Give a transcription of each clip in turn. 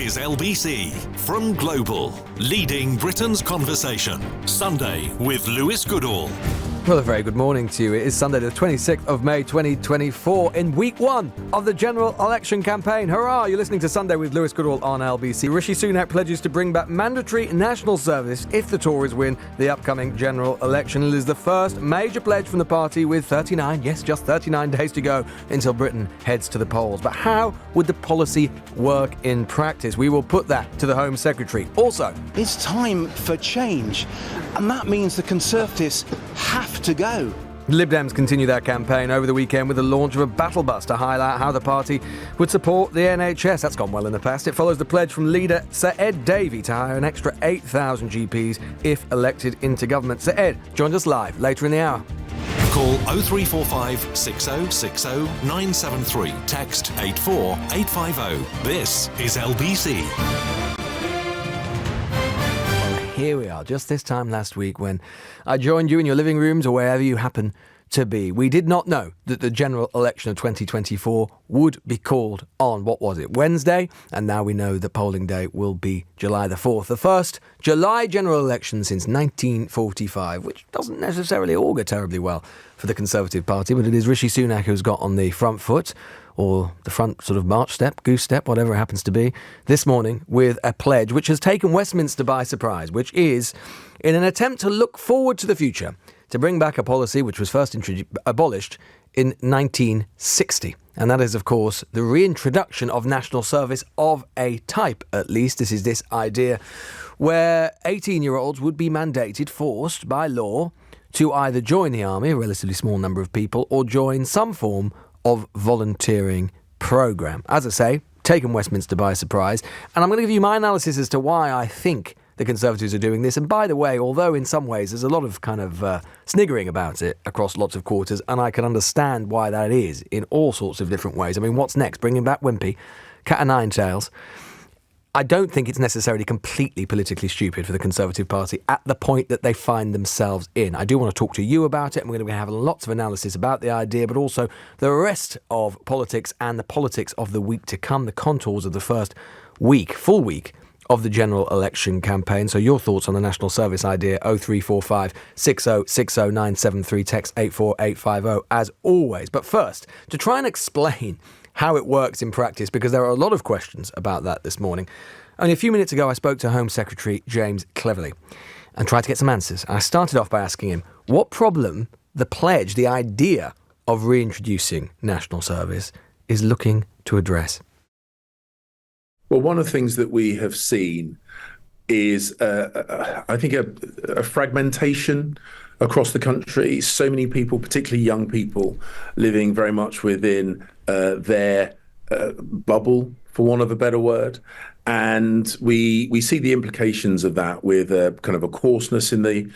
is LBC from Global, leading Britain's conversation. Sunday with Lewis Goodall. Well, a very good morning to you. It is Sunday the 26th of May 2024 in week one of the general election campaign. Hurrah! You're listening to Sunday with Lewis Goodall on LBC. Rishi Sunak pledges to bring back mandatory national service if the Tories win the upcoming general election. It is the first major pledge from the party with 39 days to go until Britain heads to the polls. But how would the policy work in practice? We will put that to the Home Secretary. Also, it's time for change, and that means the Conservatives have to go. Lib Dems continue their campaign over the weekend with the launch of a battle bus to highlight how the party would support the NHS. That's gone well in the past. It follows the pledge from leader Sir Ed Davey to hire an extra 8,000 GPs if elected into government. Sir Ed joins us live later in the hour. Call 0345 6060 973. Text 84850. This is LBC. Here we are, just this time last week when I joined you in your living rooms or wherever you happen to be. We did not know that the general election of 2024 would be called on, what was it, Wednesday? And now we know the polling day will be July the 4th. The first July general election since 1945, which doesn't necessarily augur terribly well for the Conservative Party, but it is Rishi Sunak who's got on the front foot, or the front sort of march step, goose step, whatever it happens to be, this morning with a pledge which has taken Westminster by surprise, which is, in an attempt to look forward to the future, to bring back a policy which was first abolished in 1960. And that is, of course, the reintroduction of national service of a type, at least. This is this idea where 18-year-olds would be mandated, forced by law, to either join the army, a relatively small number of people, or join some form of volunteering programme. As I say, taken Westminster by surprise, and I'm going to give you my analysis as to why I think the Conservatives are doing this. And by the way, although in some ways there's a lot of kind of sniggering about it across lots of quarters, and I can understand why that is in all sorts of different ways. I mean, what's next? Bringing back Wimpy, cat o' nine tails. I don't think it's necessarily completely politically stupid for the Conservative Party at the point that they find themselves in. I do want to talk to you about it, and we're going to have lots of analysis about the idea, but also the rest of politics and the politics of the week to come, the contours of the first week, full week, of the general election campaign. So your thoughts on the national service idea, 0345 6060 973, text 84850, as always. But first, to try and explain how it works in practice, because there are a lot of questions about that this morning. Only a few minutes ago, I spoke to Home Secretary James Cleverly and tried to get some answers. I started off by asking him what problem the pledge, the idea of reintroducing national service, is looking to address. Well, one of the things that we have seen is, I think, a fragmentation across the country. So many people, particularly young people, living very much within their bubble, for want of a better word. And we see the implications of that with kind of a coarseness in the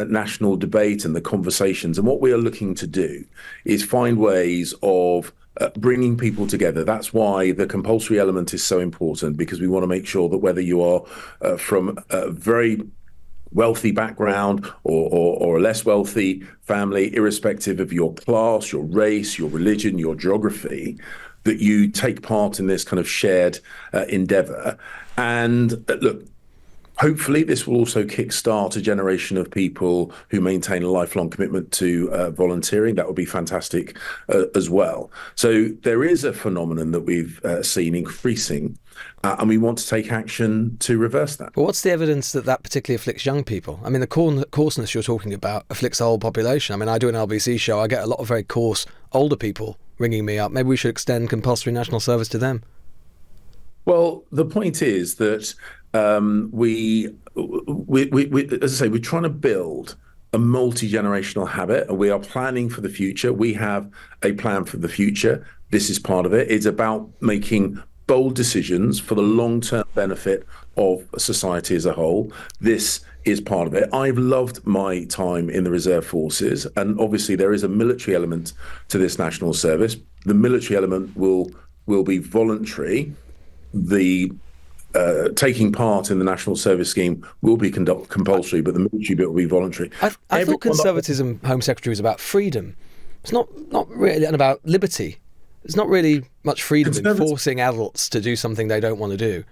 national debate and the conversations. And what we are looking to do is find ways of bringing people together. That's why the compulsory element is so important, because we want to make sure that whether you are from a very wealthy background or a less wealthy family, irrespective of your class, your race, your religion, your geography, that you take part in this kind of shared endeavour. And look, hopefully this will also kickstart a generation of people who maintain a lifelong commitment to volunteering. That would be fantastic as well. So there is a phenomenon that we've seen increasing, and we want to take action to reverse that. But what's the evidence that that particularly afflicts young people? I mean, the coarseness you're talking about afflicts the whole population. I mean, I do an LBC show. I get a lot of very coarse older people ringing me up. Maybe we should extend compulsory national service to them. Well, the point is that we, as I say, we're trying to build a multi-generational habit, and we are planning for the future. We have a plan for the future. This is part of it. It's about making bold decisions for the long-term benefit of society as a whole. This is part of it. I've loved my time in the reserve forces, and obviously there is a military element to this national service. The military element will be voluntary. The taking part in the national service scheme will be compulsory, but the military bit will be voluntary. I thought conservatism, Home Secretary, was about freedom. It's not really, and about liberty. There's not really much freedom in forcing adults to do something they don't want to do.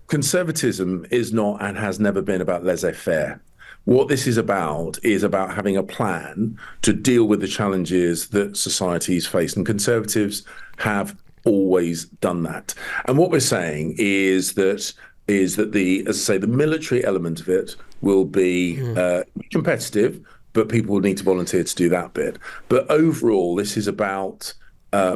conservatism is not and has never been about laissez-faire. What this is about having a plan to deal with the challenges that societies face, and Conservatives have always done that. And what we're saying is that the, as I say, the military element of it will be competitive, but people will need to volunteer to do that bit. But overall, this is about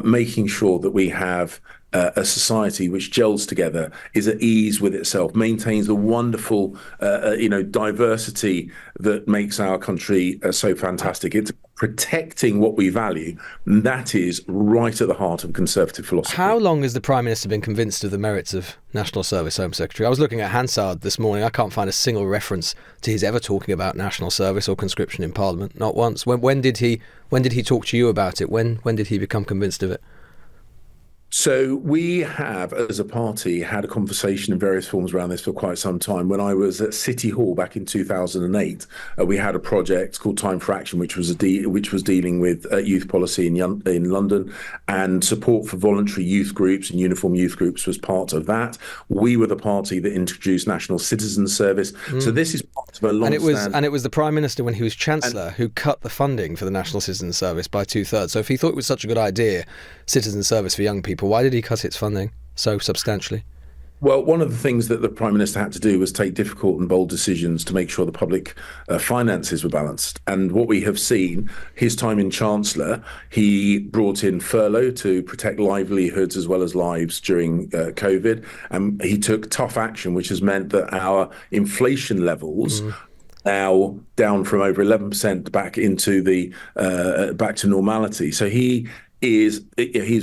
making sure that we have a society which gels together, is at ease with itself, maintains the wonderful, diversity that makes our country so fantastic. It's protecting what we value, and that is right at the heart of Conservative philosophy. How long has the Prime Minister been convinced of the merits of National Service, Home Secretary? I was looking at Hansard this morning. I can't find a single reference to his ever talking about National Service or conscription in Parliament. Not once. When did he talk to you about it? When did he become convinced of it? So we have, as a party, had a conversation in various forms around this for quite some time. When I was at City Hall back in 2008, we had a project called Time for Action, which was dealing with youth policy in London, and support for voluntary youth groups and uniform youth groups was part of that. We were the party that introduced National Citizen Service. So this is part of a long and it was the Prime Minister, when he was Chancellor, who cut the funding for the National Citizen Service by 2/3. So if he thought it was such a good idea, citizen service for young people, why did he cut its funding so substantially? Well, one of the things that the Prime Minister had to do was take difficult and bold decisions to make sure the public finances were balanced. And what we have seen, his time in Chancellor, he brought in furlough to protect livelihoods as well as lives during COVID. And he took tough action, which has meant that our inflation levels now down from over 11% back into back to normality. So he's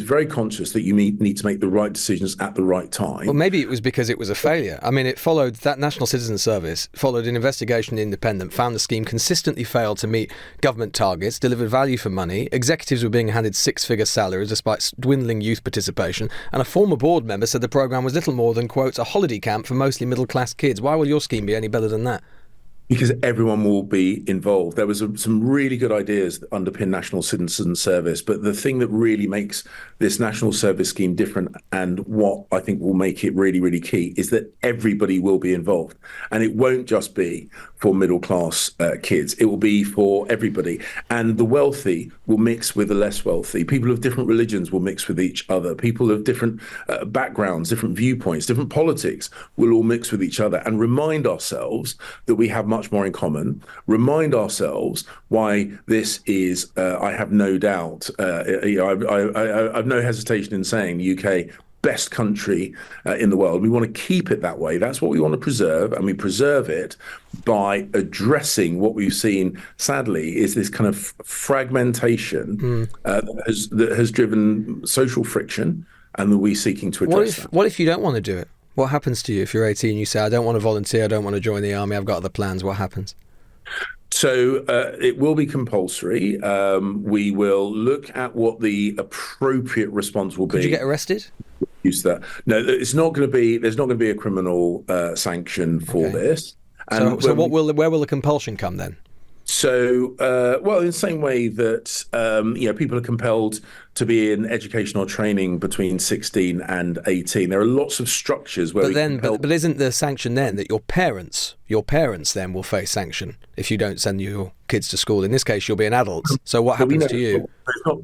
very conscious that you need to make the right decisions at the right time. Well, maybe it was because it was a failure. I mean, that National Citizen Service followed an investigation independent, found the scheme consistently failed to meet government targets, delivered value for money, executives were being handed six-figure salaries despite dwindling youth participation, and a former board member said the programme was little more than, quote, a holiday camp for mostly middle-class kids. Why will your scheme be any better than that? Because everyone will be involved. There was some really good ideas that underpin National Citizen Service, but the thing that really makes this National Service scheme different, and what I think will make it really, really key, is that everybody will be involved. And it won't just be for middle-class kids. It will be for everybody. And the wealthy will mix with the less wealthy. People of different religions will mix with each other. People of different backgrounds, different viewpoints, different politics will all mix with each other, and remind ourselves that we have much more in common, remind ourselves why this is, I have no doubt, I've no hesitation in saying the UK best country in the world. We want to keep it that way. That's what we want to preserve, and we preserve it by addressing what we've seen, sadly, is this kind of fragmentation that has driven social friction, and that we're seeking to address that. What if you don't want to do it? What happens to you if you're 18, you say, I don't want to volunteer, I don't want to join the army, I've got other plans? What happens? So it will be compulsory. We will look at what the appropriate response will be. Could you get arrested? Use that. No, there's not going to be a criminal sanction for this. And so where will the compulsion come then? So, well, in the same way that people are compelled to be in educational training between 16 and 18, there are lots of structures where. But isn't the sanction then that your parents then will face sanction if you don't send your kids to school? In this case, you'll be an adult. So what happens to you?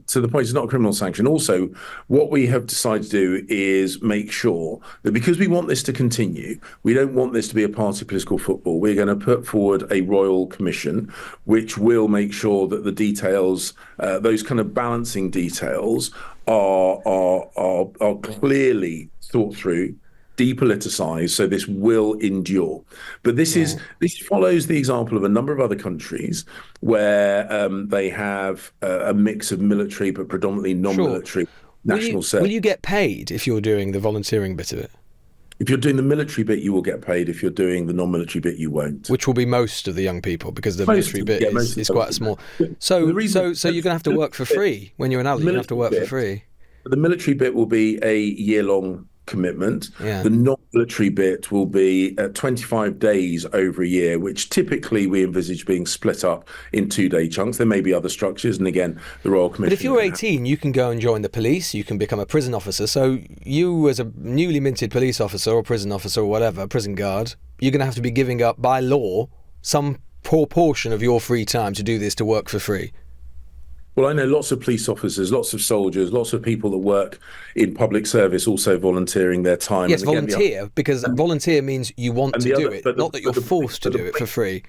To the point, it's not a criminal sanction. Also, what we have decided to do is make sure that, because we want this to continue, we don't want this to be a party political football. We're going to put forward a royal commission, which will make sure that the details, those kind of balancing details, are clearly thought through, depoliticized, so this will endure. But this follows the example of a number of other countries where they have a mix of military but predominantly non-military national service. Will you get paid if you're doing the volunteering bit of it? If you're doing the military bit, you will get paid. If you're doing the non-military bit, you won't. Which will be most of the young people, because the military bit is quite small. So you're going to have to work for free when you're an adult. You're going to have to work for free. The military bit will be a year-long commitment. Yeah. The non-military bit will be 25 days over a year, which typically we envisage being split up in 2-day chunks. There may be other structures, and again, the Royal Commission. But if you're 18, you can go and join the police, you can become a prison officer. So you, as a newly minted police officer or prison officer or whatever, prison guard, you're going to have to be giving up, by law, some proportion of your free time to do this, to work for free. Well, I know lots of police officers, lots of soldiers, lots of people that work in public service also volunteering their time. Yes, and again, volunteer, because volunteer means you want to do it, not that you're forced to do it for free.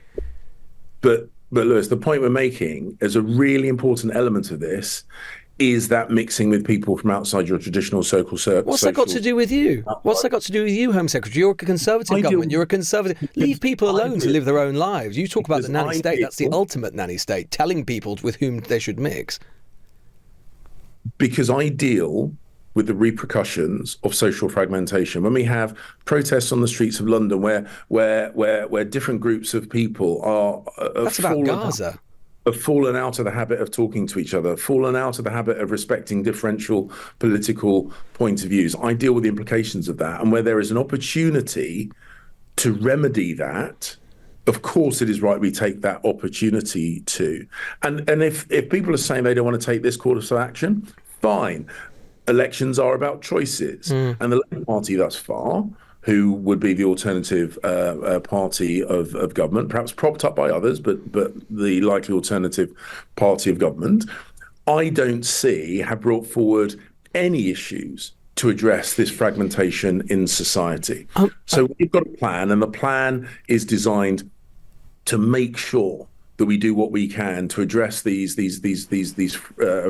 But Lewis, the point we're making is a really important element of this is that mixing with people from outside your traditional social circle. What's that got to do with you? What's that got to do with you, Home Secretary? You're a Conservative government. You're a Conservative. Leave people alone to live their own lives. You talk about the nanny state. That's the ultimate nanny state, telling people with whom they should mix. Because I deal with the repercussions of social fragmentation. When we have protests on the streets of London where different groups of people are that's about Gaza. Have fallen out of the habit of talking to each other, fallen out of the habit of respecting differential political points of views. I deal with the implications of that. And where there is an opportunity to remedy that, of course it is right we take that opportunity to. And if people are saying they don't want to take this course of action, fine. Elections are about choices. And the Labour Party thus far, who would be the alternative party of government, perhaps propped up by others, but the likely alternative party of government, I don't see have brought forward any issues to address this fragmentation in society. So we've got a plan, and the plan is designed to make sure that we do what we can to address these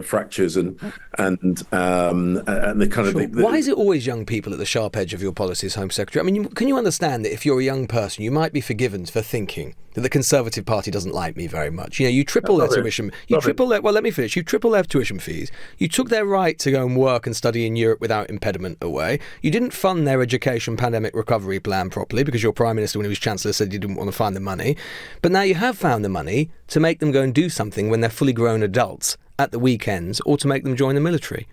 fractures and the kind of. Why is it always young people at the sharp edge of your policies, Home Secretary? I mean, can you understand that if you're a young person, you might be forgiven for thinking that the Conservative Party doesn't like me very much? You know, you triple their tuition. You triple their. Well, let me finish. You triple their tuition fees. You took their right to go and work and study in Europe without impediment away. You didn't fund their education pandemic recovery plan properly because your Prime Minister, when he was Chancellor, said you didn't want to find the money. But now you have found the money to make them go and do something when they're fully grown adults at the weekends, or to make them join the military.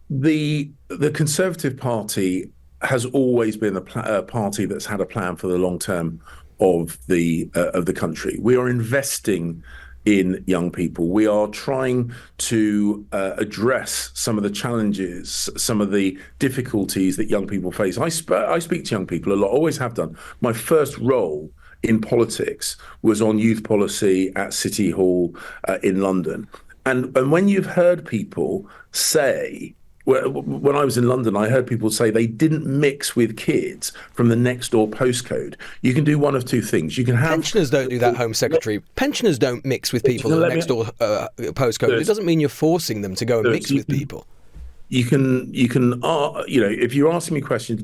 The Conservative Party has always been a party that's had a plan for the long term of the country. We are investing in young people. We are trying to address some of the challenges, some of the difficulties that young people face. I speak to young people a lot, always have done. My first role in politics was on youth policy at City Hall in London. And when you've heard people say, when I was in London, I heard people say they didn't mix with kids from the next door postcode. You can do one of two things. You can have pensioners don't do that, Home Secretary. Pensioners don't mix with people in the next door postcode. It doesn't mean you're forcing them to go and mix with people. You can, if you're asking me questions.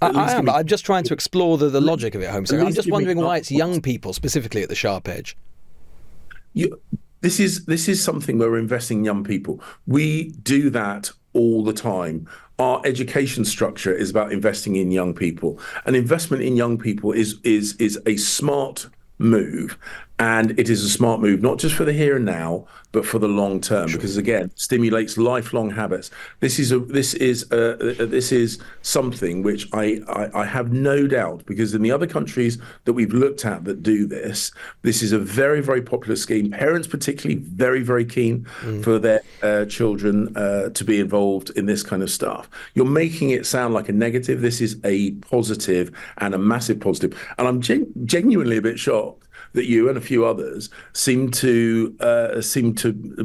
I'm just trying to explore the logic of it, Home Secretary. I'm just wondering why it's young people specifically at the sharp edge. This is something where we're investing in young people. We do that all the time. Our education structure is about investing in young people. An investment in young people is a smart move, and it is a smart move not just for the here and now, but for the long term, because again, stimulates lifelong habits. This is something which I have no doubt, because in the other countries that we've looked at that do this is a very, very popular scheme. Parents particularly very, very keen for their children to be involved in this kind of stuff. You're making it sound like a negative. This is a positive, and a massive positive. And I'm genuinely a bit shocked that you and a few others seem to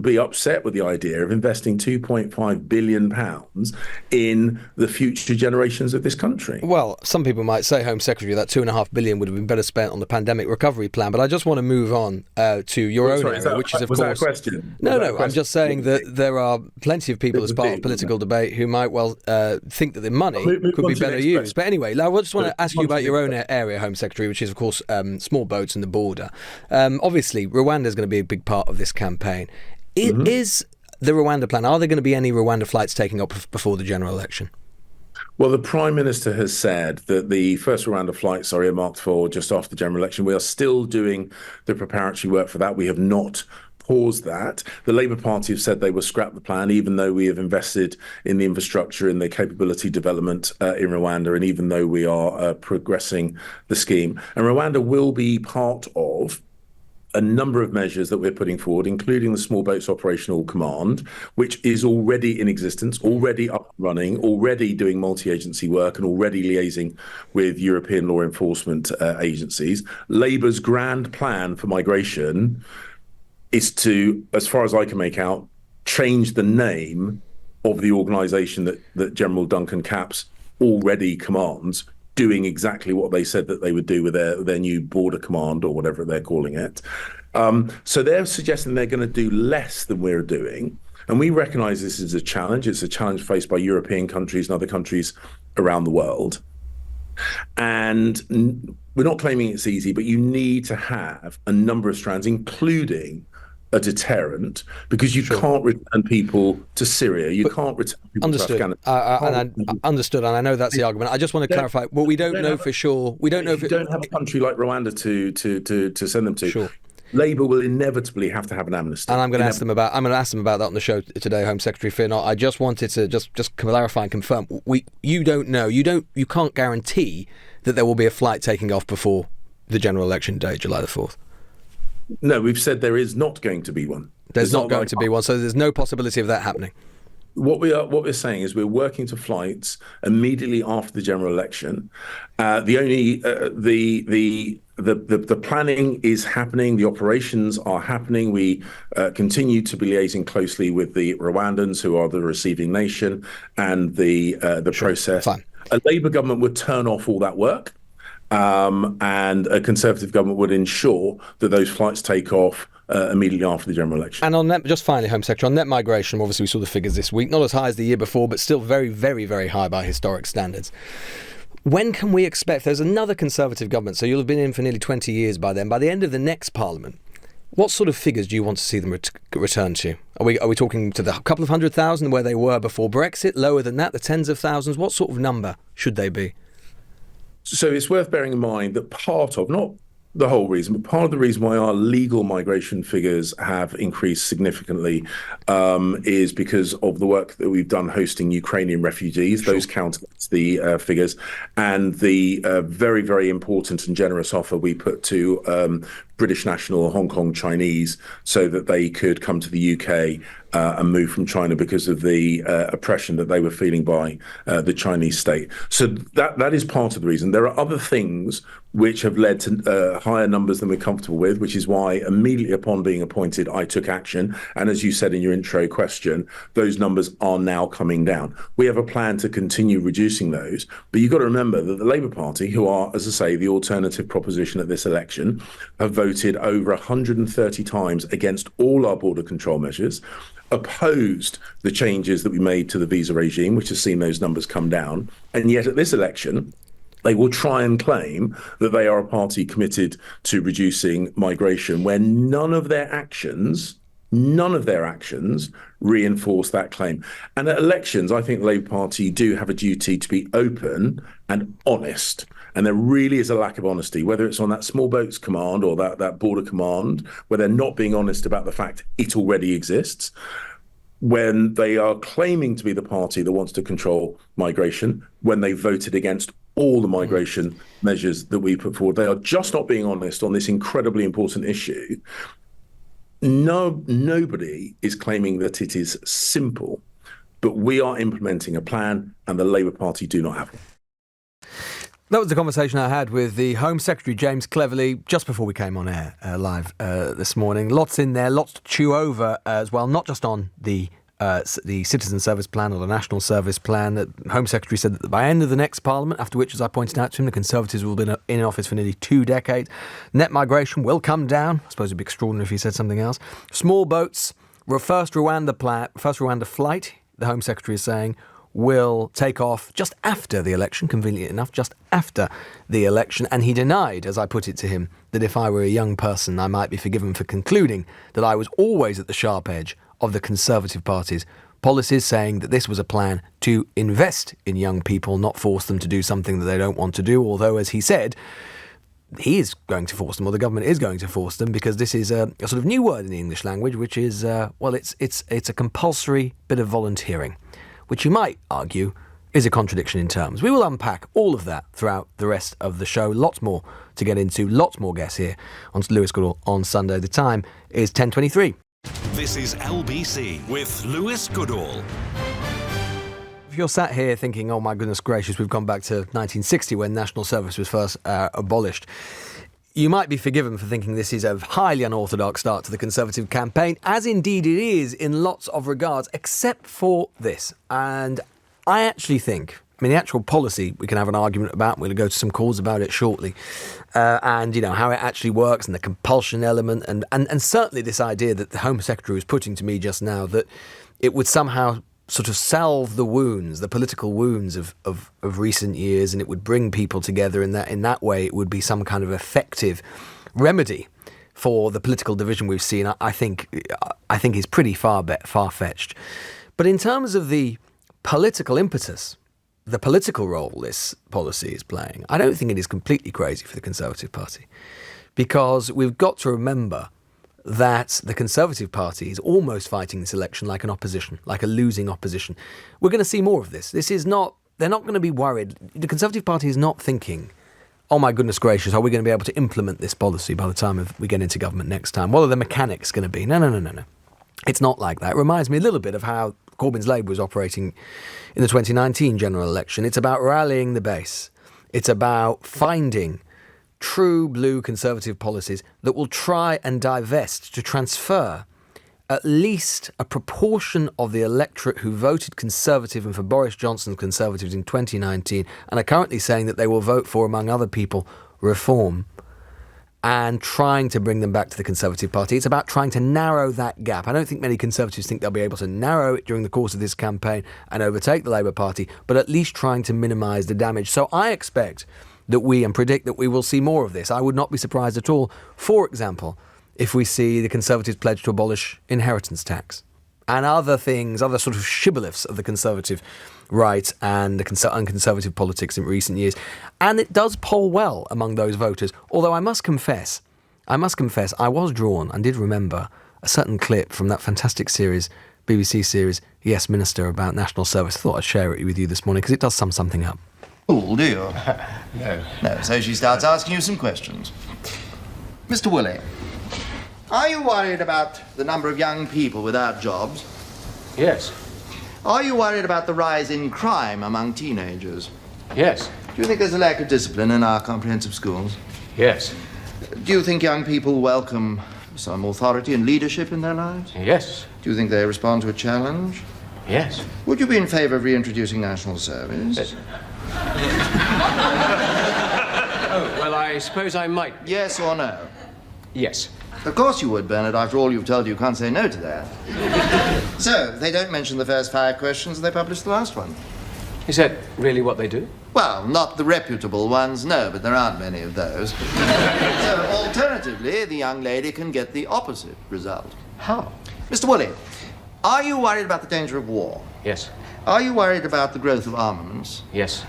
be upset with the idea of investing £2.5 billion in the future generations of this country. Well, some people might say, Home Secretary, that £2.5 billion would have been better spent on the pandemic recovery plan. But I just want to move on to your own area, which is, of course... Was that a question? No, I'm just saying that there are plenty of people as part of political debate who might well think that the money could be better used. But anyway, I just want to ask you about your own area, Home Secretary, which is, of course, small boats and the border. Obviously, Rwanda is going to be a big part of this campaign. Is the Rwanda plan, are there going to be any Rwanda flights taking up before the general election? Well, the Prime Minister has said that the first Rwanda flights are earmarked for just after the general election. We are still doing the preparatory work for that. We have not paused that. The Labour Party have said they will scrap the plan, even though we have invested in the infrastructure and the capability development in Rwanda, and even though we are progressing the scheme. And Rwanda will be part of a number of measures that we're putting forward, including the Small Boats Operational Command, which is already in existence, already up and running, already doing multi-agency work, and already liaising with European law enforcement agencies. Labour's grand plan for migration is to, as far as I can make out, change the name of the organisation that General Duncan Capps already commands, doing exactly what they said that they would do with their new border command, or whatever they're calling it. So they're suggesting they're going to do less than we're doing. And we recognise this is a challenge. It's a challenge faced by European countries and other countries around the world. And we're not claiming it's easy, but you need to have a number of strands, including a deterrent, because you can't return people to Syria. You can't return people to Afghanistan. Understood, and I know that's the argument. I just want to clarify. Well, we don't know for sure. We don't know if you don't have a country like Rwanda to send them to. Sure. Labour will inevitably have to have an amnesty. And I'm going to ask them about that on the show today, Home Secretary Finn. I just wanted to just clarify and confirm. You don't know. You can't guarantee that there will be a flight taking off before the general election day, July the 4th. No, we've said there is not going to be one. There's not going to be one, so there's no possibility of that happening. What we're saying is we're working to flights immediately after the general election. The planning is happening. The operations are happening. We continue to be liaising closely with the Rwandans, who are the receiving nation, and the process. Fine. A Labour government would turn off all that work. And a Conservative government would ensure that those flights take off immediately after the general election. And on net, just finally, Home Secretary, on net migration, obviously we saw the figures this week, not as high as the year before, but still very, very, very high by historic standards. When can we expect, there's another Conservative government, so you'll have been in for nearly 20 years by then, by the end of the next Parliament, what sort of figures do you want to see them return to? Are we talking to the couple of 100,000 where they were before Brexit, lower than that, the tens of thousands? What sort of number should they be? So it's worth bearing in mind that part of, not the whole reason, but part of the reason why our legal migration figures have increased significantly is because of the work that we've done hosting Ukrainian refugees. Sure. Those count as the figures, and the very, very important and generous offer we put to British national Hong Kong Chinese so that they could come to the UK and move from China because of the oppression that they were feeling by the Chinese state. So that is part of the reason. There are other things which have led to higher numbers than we're comfortable with, which is why immediately upon being appointed, I took action. And as you said in your intro question, those numbers are now coming down. We have a plan to continue reducing those. But you've got to remember that the Labour Party, who are, as I say, the alternative proposition at this election, have voted over 130 times against all our border control measures, opposed the changes that we made to the visa regime, which has seen those numbers come down. And yet at this election, they will try and claim that they are a party committed to reducing migration, when none of their actions reinforce that claim. And at elections, I think the Labour Party do have a duty to be open and honest. And there really is a lack of honesty, whether it's on that small boats command or that border command, where they're not being honest about the fact it already exists. When they are claiming to be the party that wants to control migration, when they voted against all the migration measures that we put forward, they are just not being honest on this incredibly important issue. Nobody is claiming that it is simple, but we are implementing a plan, and the Labour Party do not have one. That was the conversation I had with the Home Secretary, James Cleverly, just before we came on air live this morning. Lots in there, lots to chew over as well, not just on the Citizen Service Plan or the National Service Plan. The Home Secretary said that by the end of the next Parliament, after which, as I pointed out to him, the Conservatives will be in office for nearly 2 decades, net migration will come down. I suppose it'd be extraordinary if he said something else. Small boats, first Rwanda flight, the Home Secretary is saying, will take off just after the election, conveniently enough, just after the election. And he denied, as I put it to him, that if I were a young person, I might be forgiven for concluding that I was always at the sharp edge of the Conservative Party's policies, saying that this was a plan to invest in young people, not force them to do something that they don't want to do. Although, as he said, he is going to force them, or the government is going to force them, because this is a sort of new word in the English language, which is, it's a compulsory bit of volunteering, which you might argue is a contradiction in terms. We will unpack all of that throughout the rest of the show. Lots more to get into, lots more guests here on Lewis Goodall on Sunday. The time is 10:23. This is LBC with Lewis Goodall. If you're sat here thinking, oh my goodness gracious, we've gone back to 1960 when national service was first abolished, you might be forgiven for thinking this is a highly unorthodox start to the Conservative campaign, as indeed it is in lots of regards, except for this. And I actually think, the actual policy we can have an argument about. We'll go to some calls about it shortly. And, how it actually works and the compulsion element. And certainly this idea that the Home Secretary was putting to me just now, that it would somehow sort of salve the wounds, the political wounds of recent years, and it would bring people together in that way. It would be some kind of effective remedy for the political division we've seen. I think is pretty far-fetched. But in terms of the political impetus, the political role this policy is playing, I don't think it is completely crazy for the Conservative Party, because we've got to remember that the Conservative Party is almost fighting this election like an opposition, like a losing opposition. We're going to see more of this. They're not going to be worried. The Conservative Party is not thinking, oh my goodness gracious, are we going to be able to implement this policy by the time we get into government next time? What are the mechanics going to be? No. It's not like that. It reminds me a little bit of how Corbyn's Labour was operating in the 2019 general election. It's about rallying the base. It's about finding true blue Conservative policies that will try and divest, to transfer at least a proportion of the electorate who voted Conservative and for Boris Johnson's Conservatives in 2019 and are currently saying that they will vote for, among other people, reform, and trying to bring them back to the Conservative Party. It's about trying to narrow that gap. I don't think many Conservatives think they'll be able to narrow it during the course of this campaign and overtake the Labour Party, but at least trying to minimise the damage. So I expect that and predict that we will see more of this. I would not be surprised at all, for example, if we see the Conservatives pledge to abolish inheritance tax and other things, other sort of shibboleths of the Conservative right and the unconservative politics in recent years. And it does poll well among those voters, although I must confess, I was drawn and did remember a certain clip from that fantastic series, BBC series, Yes Minister, about national service. I thought I'd share it with you this morning because it does sum something up. Cool, do you? No. So she starts asking you some questions. Mr. Woolley, are you worried about the number of young people without jobs? Yes. Are you worried about the rise in crime among teenagers? Yes. Do you think there's a lack of discipline in our comprehensive schools? Yes. Do you think young people welcome some authority and leadership in their lives? Yes. Do you think they respond to a challenge? Yes. Would you be in favour of reintroducing national service? Yes. Oh, well, I suppose I might. Yes or no? Yes. Of course you would, Bernard. After all you've told, you can't say no to that. So, they don't mention the first 5 questions and they publish the last one. Is that really what they do? Well, not the reputable ones, no, but there aren't many of those. So, alternatively, the young lady can get the opposite result. How? Mr. Woolley, are you worried about the danger of war? Yes. Are you worried about the growth of armaments? Yes.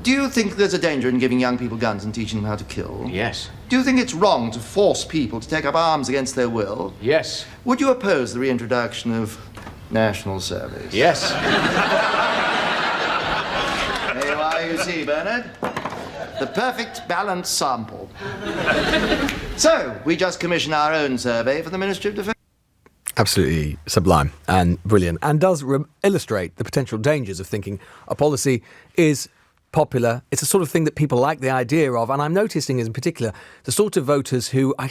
Do you think there's a danger in giving young people guns and teaching them how to kill? Yes. Do you think it's wrong to force people to take up arms against their will? Yes. Would you oppose the reintroduction of national service? Yes. There you are, you see, Bernard. The perfect balanced sample. So, we just commissioned our own survey for the Ministry of Defence. Absolutely sublime and brilliant, and does illustrate the potential dangers of thinking a policy is popular. It's a sort of thing that people like the idea of, and I'm noticing in particular the sort of voters who are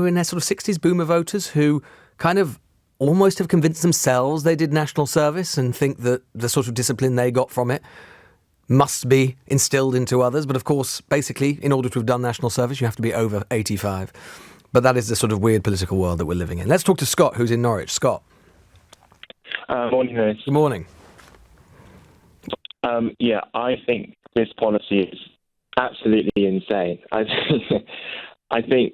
in their sort of 60s, boomer voters who kind of almost have convinced themselves they did national service and think that the sort of discipline they got from it must be instilled into others. But of course, basically, in order to have done national service, you have to be over 85. But that is the sort of weird political world that we're living in. Let's talk to Scott, who's in Norwich. Scott. Morning, Lewis. Good morning. I think this policy is absolutely insane. I think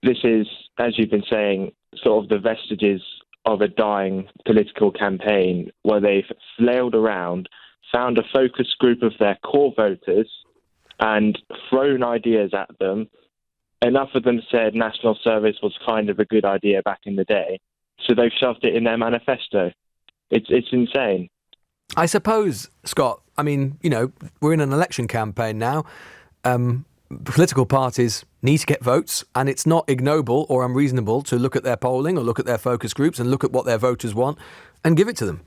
this is, as you've been saying, sort of the vestiges of a dying political campaign where they've flailed around, found a focus group of their core voters and thrown ideas at them enough of them said national service was kind of a good idea back in the day, so they've shoved it in their manifesto. It's insane. I suppose, Scott, I mean, we're in an election campaign now. Political parties need to get votes, and it's not ignoble or unreasonable to look at their polling or look at their focus groups and look at what their voters want and give it to them.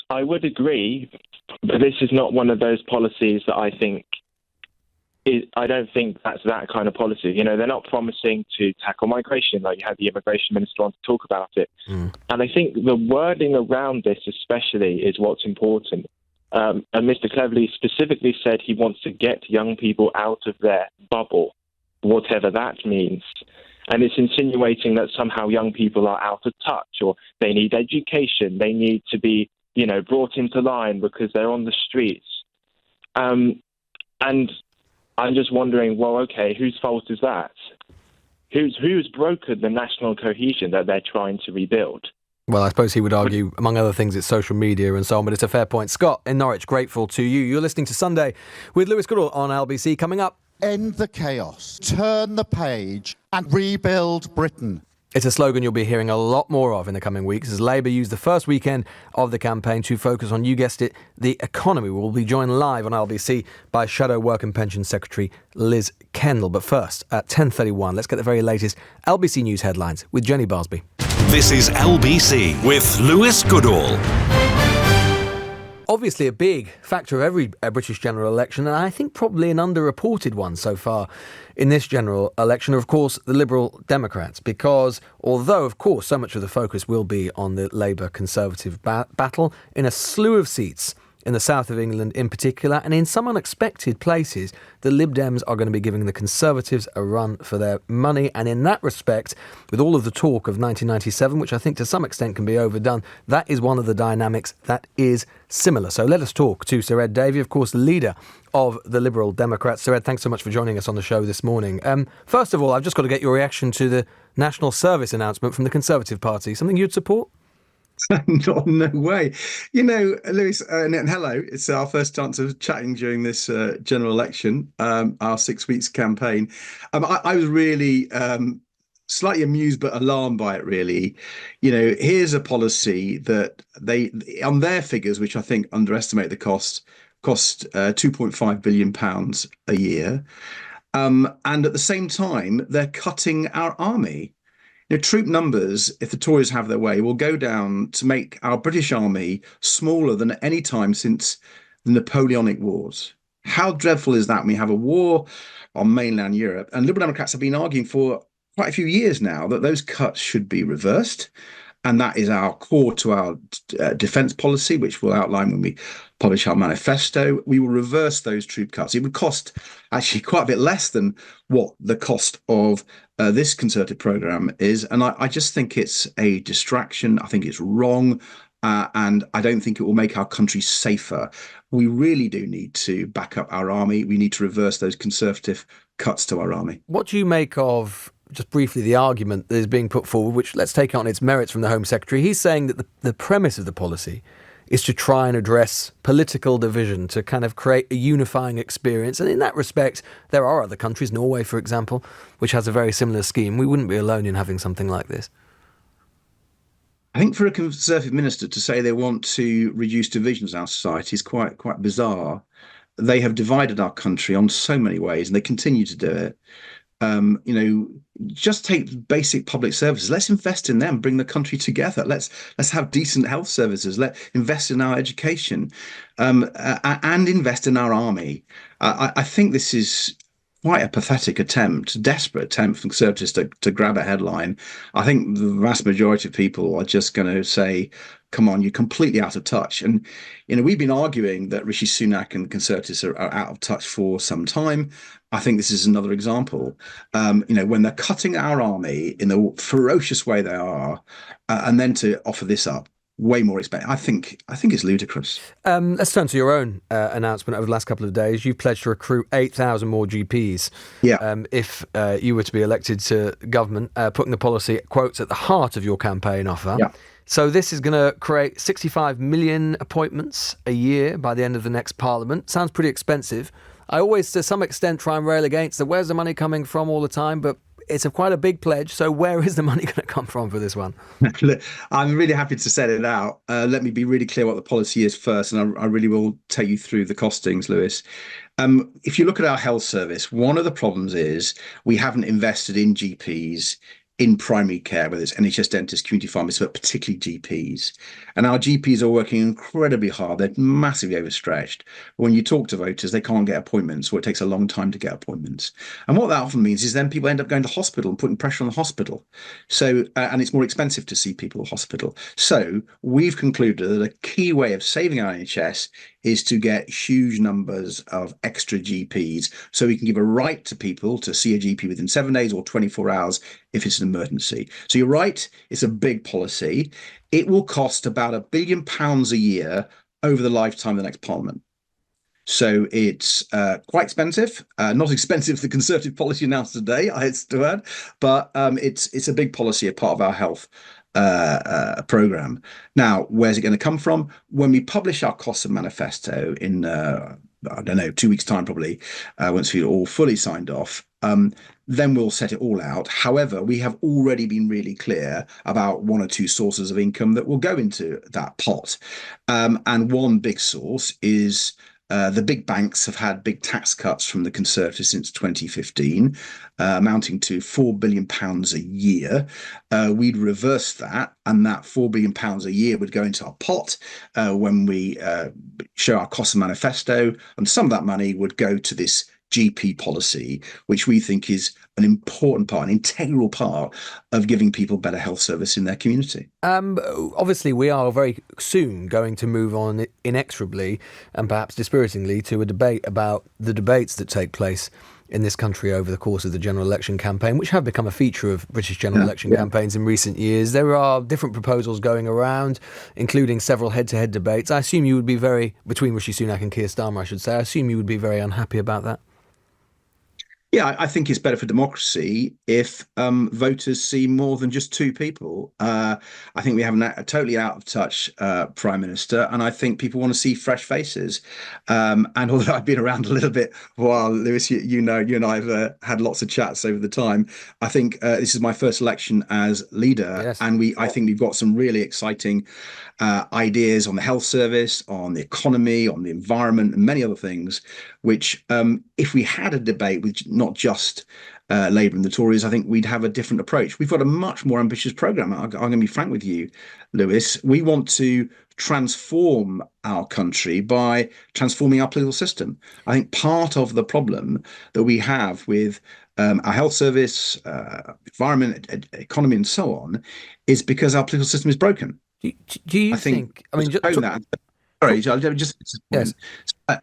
I would agree, but this is not one of those policies that I don't think that's that kind of policy. They're not promising to tackle migration, like you had the immigration minister on to talk about it. And I think the wording around this especially is what's important. And Mr. Cleverly specifically said he wants to get young people out of their bubble, whatever that means. And it's insinuating that somehow young people are out of touch, or they need education, they need to be, brought into line because they're on the streets. And I'm just wondering, well, okay, whose fault is that? Who's broken the national cohesion that they're trying to rebuild? Well, I suppose he would argue, among other things, it's social media and so on, but it's a fair point. Scott in Norwich, grateful to you. You're listening to Sunday with Lewis Goodall on LBC. Coming up, end the chaos, turn the page and rebuild Britain. It's a slogan you'll be hearing a lot more of in the coming weeks as Labour used the first weekend of the campaign to focus on, you guessed it, the economy. We'll be joined live on LBC by Shadow Work and Pension Secretary Liz Kendall. But first, at 10:31, let's get the very latest LBC News headlines with Jenny Barsby. This is LBC with Lewis Goodall. Obviously a big factor of every British general election, and I think probably an underreported one so far in this general election, are of course the Liberal Democrats, because although of course so much of the focus will be on the Labour Conservative battle in a slew of seats in the south of England in particular, and in some unexpected places, the Lib Dems are going to be giving the Conservatives a run for their money. And in that respect, with all of the talk of 1997, which I think to some extent can be overdone, that is one of the dynamics that is similar. So let us talk to Sir Ed Davey, of course, the leader of the Liberal Democrats. Sir Ed, thanks so much for joining us on the show this morning. First of all, I've just got to get your reaction to the National Service announcement from the Conservative Party. Something you'd support? No way. Lewis, and hello. It's our first chance of chatting during this general election, our 6 weeks campaign. I was really slightly amused but alarmed by it, really. Here's a policy that they, on their figures, which I think underestimate the cost £2.5 billion a year. And at the same time, they're cutting our army. Troop numbers, if the Tories have their way, will go down to make our British army smaller than at any time since the Napoleonic Wars. How dreadful is that? We have a war on mainland Europe, and Liberal Democrats have been arguing for quite a few years now that those cuts should be reversed. And that is our core to our defence policy, which we'll outline when we publish our manifesto. We will reverse those troop cuts. It would cost actually quite a bit less than what the cost of this Conservative programme is. And I just think it's a distraction. I think it's wrong. And I don't think it will make our country safer. We really do need to back up our army. We need to reverse those Conservative cuts to our army. What do you make of, just briefly, the argument that is being put forward, which let's take on its merits from the Home Secretary? He's saying that the premise of the policy is to try and address political division, to kind of create a unifying experience. And in that respect, there are other countries, Norway, for example, which has a very similar scheme. We wouldn't be alone in having something like this. I think for a Conservative minister to say they want to reduce divisions in our society is quite bizarre. They have divided our country on so many ways, and they continue to do it. Just take basic public services. Let's invest in them, bring the country together. Let's have decent health services. Let's invest in our education, and invest in our army. I think this is quite a pathetic attempt, desperate attempt from Conservatives to grab a headline. I think the vast majority of people are just going to say, come on, you're completely out of touch. And, we've been arguing that Rishi Sunak and Conservatives are out of touch for some time. I think this is another example. When they're cutting our army in the ferocious way they are, and then to offer this up, way more expensive. I think it's ludicrous. Let's turn to your own announcement over the last couple of days. You've pledged to recruit 8,000 more GPs. Yeah. If you were to be elected to government, putting the policy, quotes, at the heart of your campaign offer. Yeah. So this is going to create 65 million appointments a year by the end of the next Parliament. Sounds pretty expensive. I always, to some extent, try and rail against the where's the money coming from all the time, but it's quite a big pledge. So where is the money going to come from for this one? Look, I'm really happy to set it out. Let me be really clear what the policy is first, and I really will take you through the costings, Lewis. If you look at our health service, one of the problems is we haven't invested in GPs in primary care, whether it's NHS dentists, community pharmacists, but particularly GPs. And our GPs are working incredibly hard. They're massively overstretched. When you talk to voters, they can't get appointments, or it takes a long time to get appointments. And what that often means is then people end up going to hospital and putting pressure on the hospital. So, and it's more expensive to see people at hospital. So we've concluded that a key way of saving our NHS is to get huge numbers of extra GPs, so we can give a right to people to see a GP within 7 days or 24 hours if it's an emergency. So you're right, it's a big policy. It will cost about £1 billion a year over the lifetime of the next Parliament. So it's quite expensive, not expensive as the Conservative policy announced today, I had to add, but it's a big policy, a part of our health program. Now, where's it going to come from? When we publish our costs of manifesto in, I don't know, 2 weeks' time probably, once we're all fully signed off, then we'll set it all out. However, we have already been really clear about one or two sources of income that will go into that pot. And one big source is the big banks have had big tax cuts from the Conservatives since 2015, amounting to £4 billion a year. We'd reverse that, and that £4 billion a year would go into our pot when we show our cost of manifesto, and some of that money would go to this GP policy, which we think is an important part, an integral part of giving people better health service in their community. Obviously, we are very soon going to move on inexorably and perhaps dispiritingly to a debate about the debates that take place in this country over the course of the general election campaign, which have become a feature of British general election campaigns in recent years. There are different proposals going around, including several head-to-head debates. I assume you would be between Rishi Sunak and Keir Starmer, I should say. I assume you would be very unhappy about that. Yeah, I think it's better for democracy if voters see more than just two people. I think we have a totally out of touch Prime Minister, and I think people want to see fresh faces. And although I've been around a little bit while, Lewis, you know, you and I have had lots of chats over the time. I think this is my first election as leader, yes. And I think we've got some really exciting ideas on the health service, on the economy, on the environment, and many other things, which if we had a debate with not just Labour and the Tories, I think we'd have a different approach. We've got a much more ambitious programme. I'm going to be frank with you, Lewis. We want to transform our country by transforming our political system. I think part of the problem that we have with our health service, environment, economy, and so on, is because our political system is broken. Do you think? I mean, yes.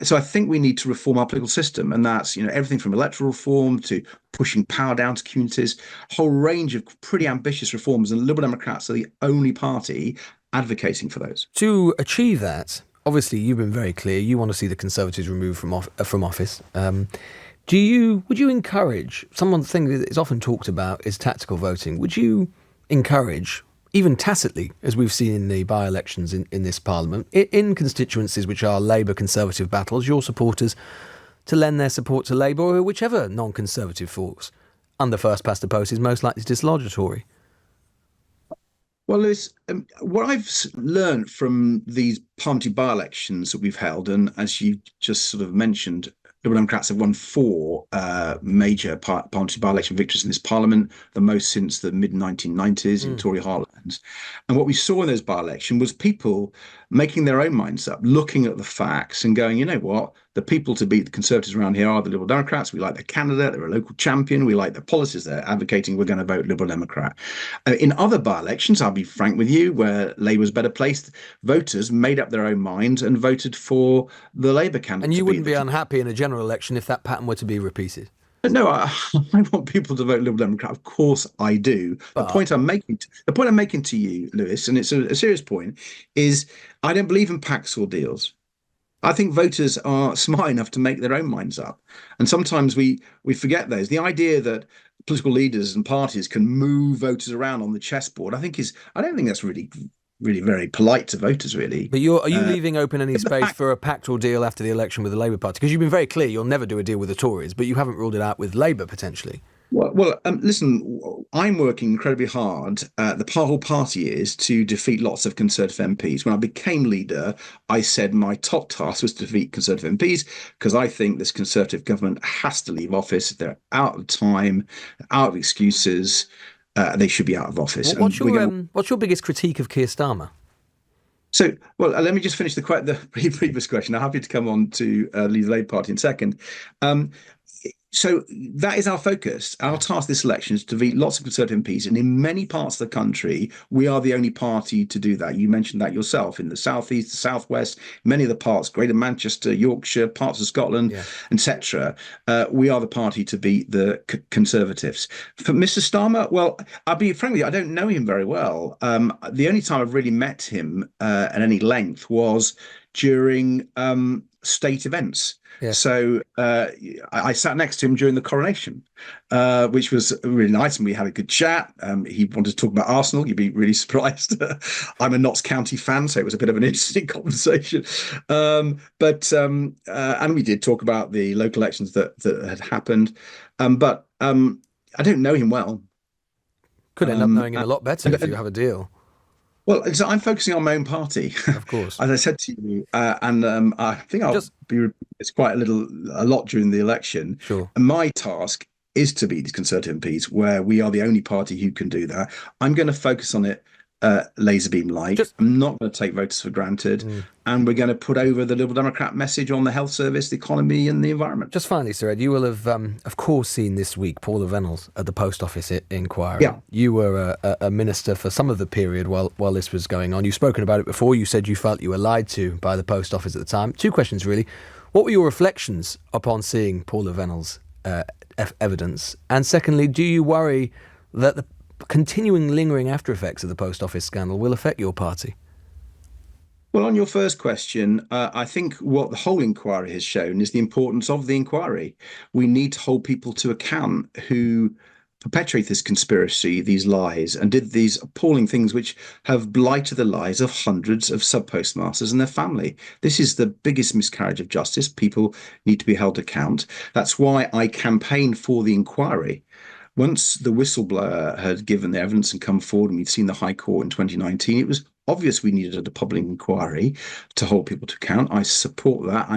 So I think we need to reform our political system, and that's everything from electoral reform to pushing power down to communities, a whole range of pretty ambitious reforms, and Liberal Democrats are the only party advocating for those. To achieve that, obviously, you've been very clear. You want to see the Conservatives removed from office. Would you encourage thing that is often talked about is tactical voting? Would you encourage, even tacitly, as we've seen in the by-elections in this Parliament, in constituencies which are Labour Conservative battles, your supporters to lend their support to Labour or whichever non-Conservative force under first past the post is most likely to dislodge a Tory? Well, Lewis, what I've learned from these party by-elections that we've held, and as you just sort of mentioned, Liberal Democrats have won 4 major party by-election victories in this Parliament, the most since the mid-1990s in Tory heartlands. And what we saw in those by-elections was people making their own minds up, looking at the facts and going, you know what, the people to beat the Conservatives around here are the Liberal Democrats. We like their candidate. They're a local champion. We like the policies they're advocating. We're going to vote Liberal Democrat. In other by-elections, I'll be frank with you, where Labour was better placed, voters made up their own minds and voted for the Labour candidate. And you wouldn't be unhappy in a general election if that pattern were to be repeated? No, I want people to vote Liberal Democrat. Of course I do. The point I'm making to you, Lewis, and it's a serious point, is I don't believe in pacts or deals. I think voters are smart enough to make their own minds up. And sometimes we forget those. The idea that political leaders and parties can move voters around on the chessboard, I don't think that's really really very polite to voters, really. But are you leaving open any space for a pact or deal after the election with the Labour Party? Because you've been very clear you'll never do a deal with the Tories, but you haven't ruled it out with Labour potentially. Well, listen, I'm working incredibly hard. The whole party is to defeat lots of Conservative MPs. When I became leader, I said my top task was to defeat Conservative MPs because I think this Conservative government has to leave office. They're out of time, out of excuses. They should be out of office. What's your biggest critique of Keir Starmer? So, let me just finish the previous question. I'm happy to come on to leave the Labour Party in a second. So that is our focus. Our task this election is to defeat lots of Conservative MPs. And in many parts of the country, we are the only party to do that. You mentioned that yourself in the southeast, the southwest, many of the parts, Greater Manchester, Yorkshire, parts of Scotland, etc. We are the party to beat the Conservatives. For Mr. Starmer, well, I'll be frank with you, I don't know him very well. The only time I've really met him at any length was during state events. Yeah. So I sat next to him during the coronation, which was really nice, and we had a good chat. He wanted to talk about Arsenal. You'd be really surprised. I'm a Notts County fan, so it was a bit of an interesting conversation. And we did talk about the local elections that had happened. But I don't know him well. Could end up knowing him a lot better if you have a deal. Well, so I'm focusing on my own party, of course, as I said to you, and I think I'll be repeating this quite a lot during the election. Sure. And my task is to beat these Conservative MPs, where we are the only party who can do that. I'm going to focus on it laser beam like. I'm not going to take voters for granted, and we're going to put over the Liberal Democrat message on the health service, the economy, and the environment. Just finally, Sir Ed, you will have, of course, seen this week Paula Venables at the Post Office inquiry. Yeah. You were a minister for some of the period while this was going on. You've spoken about it before. You said you felt you were lied to by the Post Office at the time. Two questions, really. What were your reflections upon seeing Paula Venables' evidence? And secondly, do you worry that the continuing lingering after effects of the Post Office scandal will affect your party? Well, on your first question, I think what the whole inquiry has shown is the importance of the inquiry. We need to hold people to account who perpetrate this conspiracy, these lies, and did these appalling things which have blighted the lives of hundreds of sub-postmasters and their family. This is the biggest miscarriage of justice. People need to be held to account. That's why I campaigned for the inquiry. Once the whistleblower had given the evidence and come forward, and we'd seen the High Court in 2019, it was obvious we needed a public inquiry to hold people to account. I support that.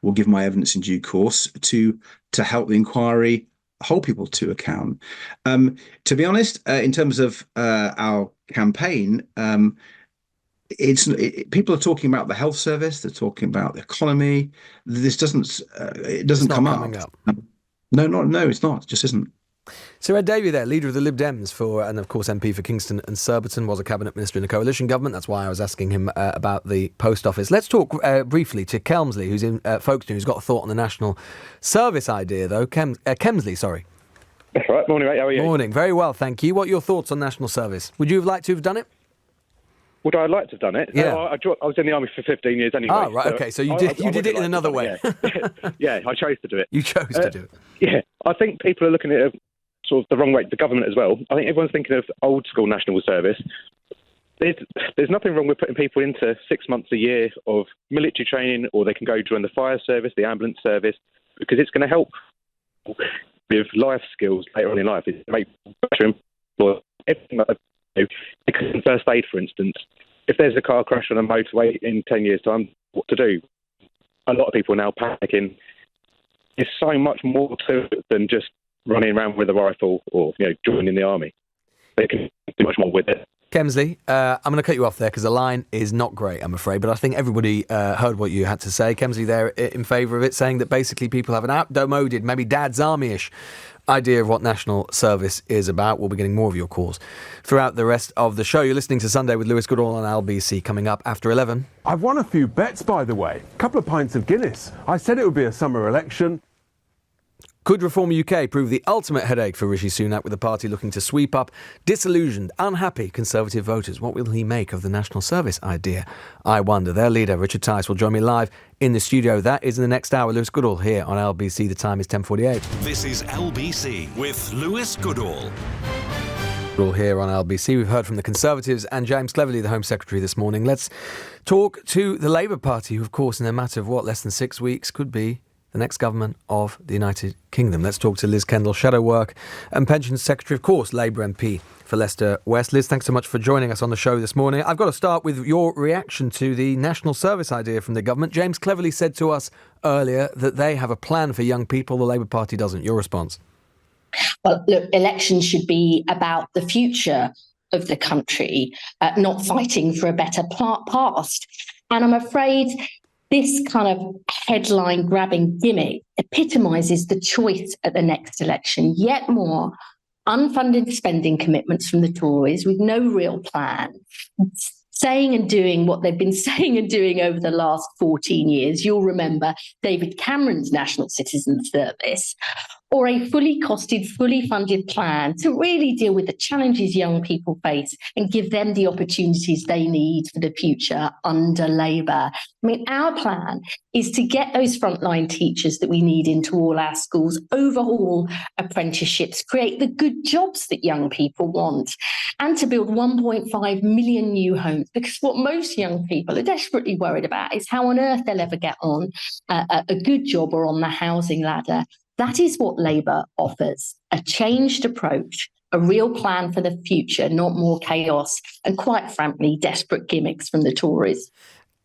Will give my evidence in due course to help the inquiry hold people to account. To be honest, in terms of our campaign, people are talking about the health service. They're talking about the economy. This doesn't come up. No, it's not. It just isn't. Sir Ed Davey there, leader of the Lib Dems and of course MP for Kingston and Surbiton, was a cabinet minister in the coalition government. That's why I was asking him about the Post Office. Let's talk briefly to Kelmsley, who's in Folkestone, who's got a thought on the national service idea, though. Kemsley, sorry. That's right. Morning, mate. How are you? Morning. Very well, thank you. What are your thoughts on national service? Would you have liked to have done it? Would I like to have done it? Yeah. I was in the army for 15 years anyway. Oh, right, okay. So you did it in another way. Yeah, I chose to do it. You chose to do it. Yeah, I think people are looking at it sort of the wrong way, the government as well. I think everyone's thinking of old school national service. There's nothing wrong with putting people into 6 months a year of military training, or they can go join the fire service, the ambulance service, because it's going to help with life skills later on in life. It's make better employees. Everything like that. First aid, for instance. If there's a car crash on a motorway in 10 years' time, what to do? A lot of people are now panicking. There's so much more to it than just running around with a rifle or joining the army. They can do much more with it. Kemsley, I'm going to cut you off there because the line is not great, I'm afraid, but I think everybody heard what you had to say. Kemsley there in favour of it, saying that basically people have an outmoded, maybe Dad's Army-ish idea of what national service is about. We'll be getting more of your calls throughout the rest of the show. You're listening to Sunday with Lewis Goodall on LBC, coming up after 11. I've won a few bets, by the way. A couple of pints of Guinness. I said it would be a summer election. Could Reform UK prove the ultimate headache for Rishi Sunak, with the party looking to sweep up disillusioned, unhappy Conservative voters? What will he make of the national service idea? I wonder. Their leader, Richard Tice, will join me live in the studio. That is in the next hour. Lewis Goodall here on LBC. The time is 10:48. This is LBC with Lewis Goodall. All here on LBC. We've heard from the Conservatives and James Cleverly, the Home Secretary, this morning. Let's talk to the Labour Party, who, of course, in a matter of, less than 6 weeks, could be the next government of the United Kingdom. Let's talk to Liz Kendall, Shadow Work and Pensions Secretary, of course, Labour MP for Leicester West. Liz, thanks so much for joining us on the show this morning. I've got to start with your reaction to the national service idea from the government. James Cleverly said to us earlier that they have a plan for young people. The Labour Party doesn't. Your response? Well, look, elections should be about the future of the country, not fighting for a better past. And I'm afraid this kind of headline-grabbing gimmick epitomises the choice at the next election. Yet more unfunded spending commitments from the Tories with no real plan, saying and doing what they've been saying and doing over the last 14 years. You'll remember David Cameron's National Citizen Service, or a fully costed, fully funded plan to really deal with the challenges young people face and give them the opportunities they need for the future under Labour. I mean, our plan is to get those frontline teachers that we need into all our schools, overhaul apprenticeships, create the good jobs that young people want, and to build 1.5 million new homes. Because what most young people are desperately worried about is how on earth they'll ever get on a good job or on the housing ladder. That is what Labour offers, a changed approach, a real plan for the future, not more chaos and, quite frankly, desperate gimmicks from the Tories.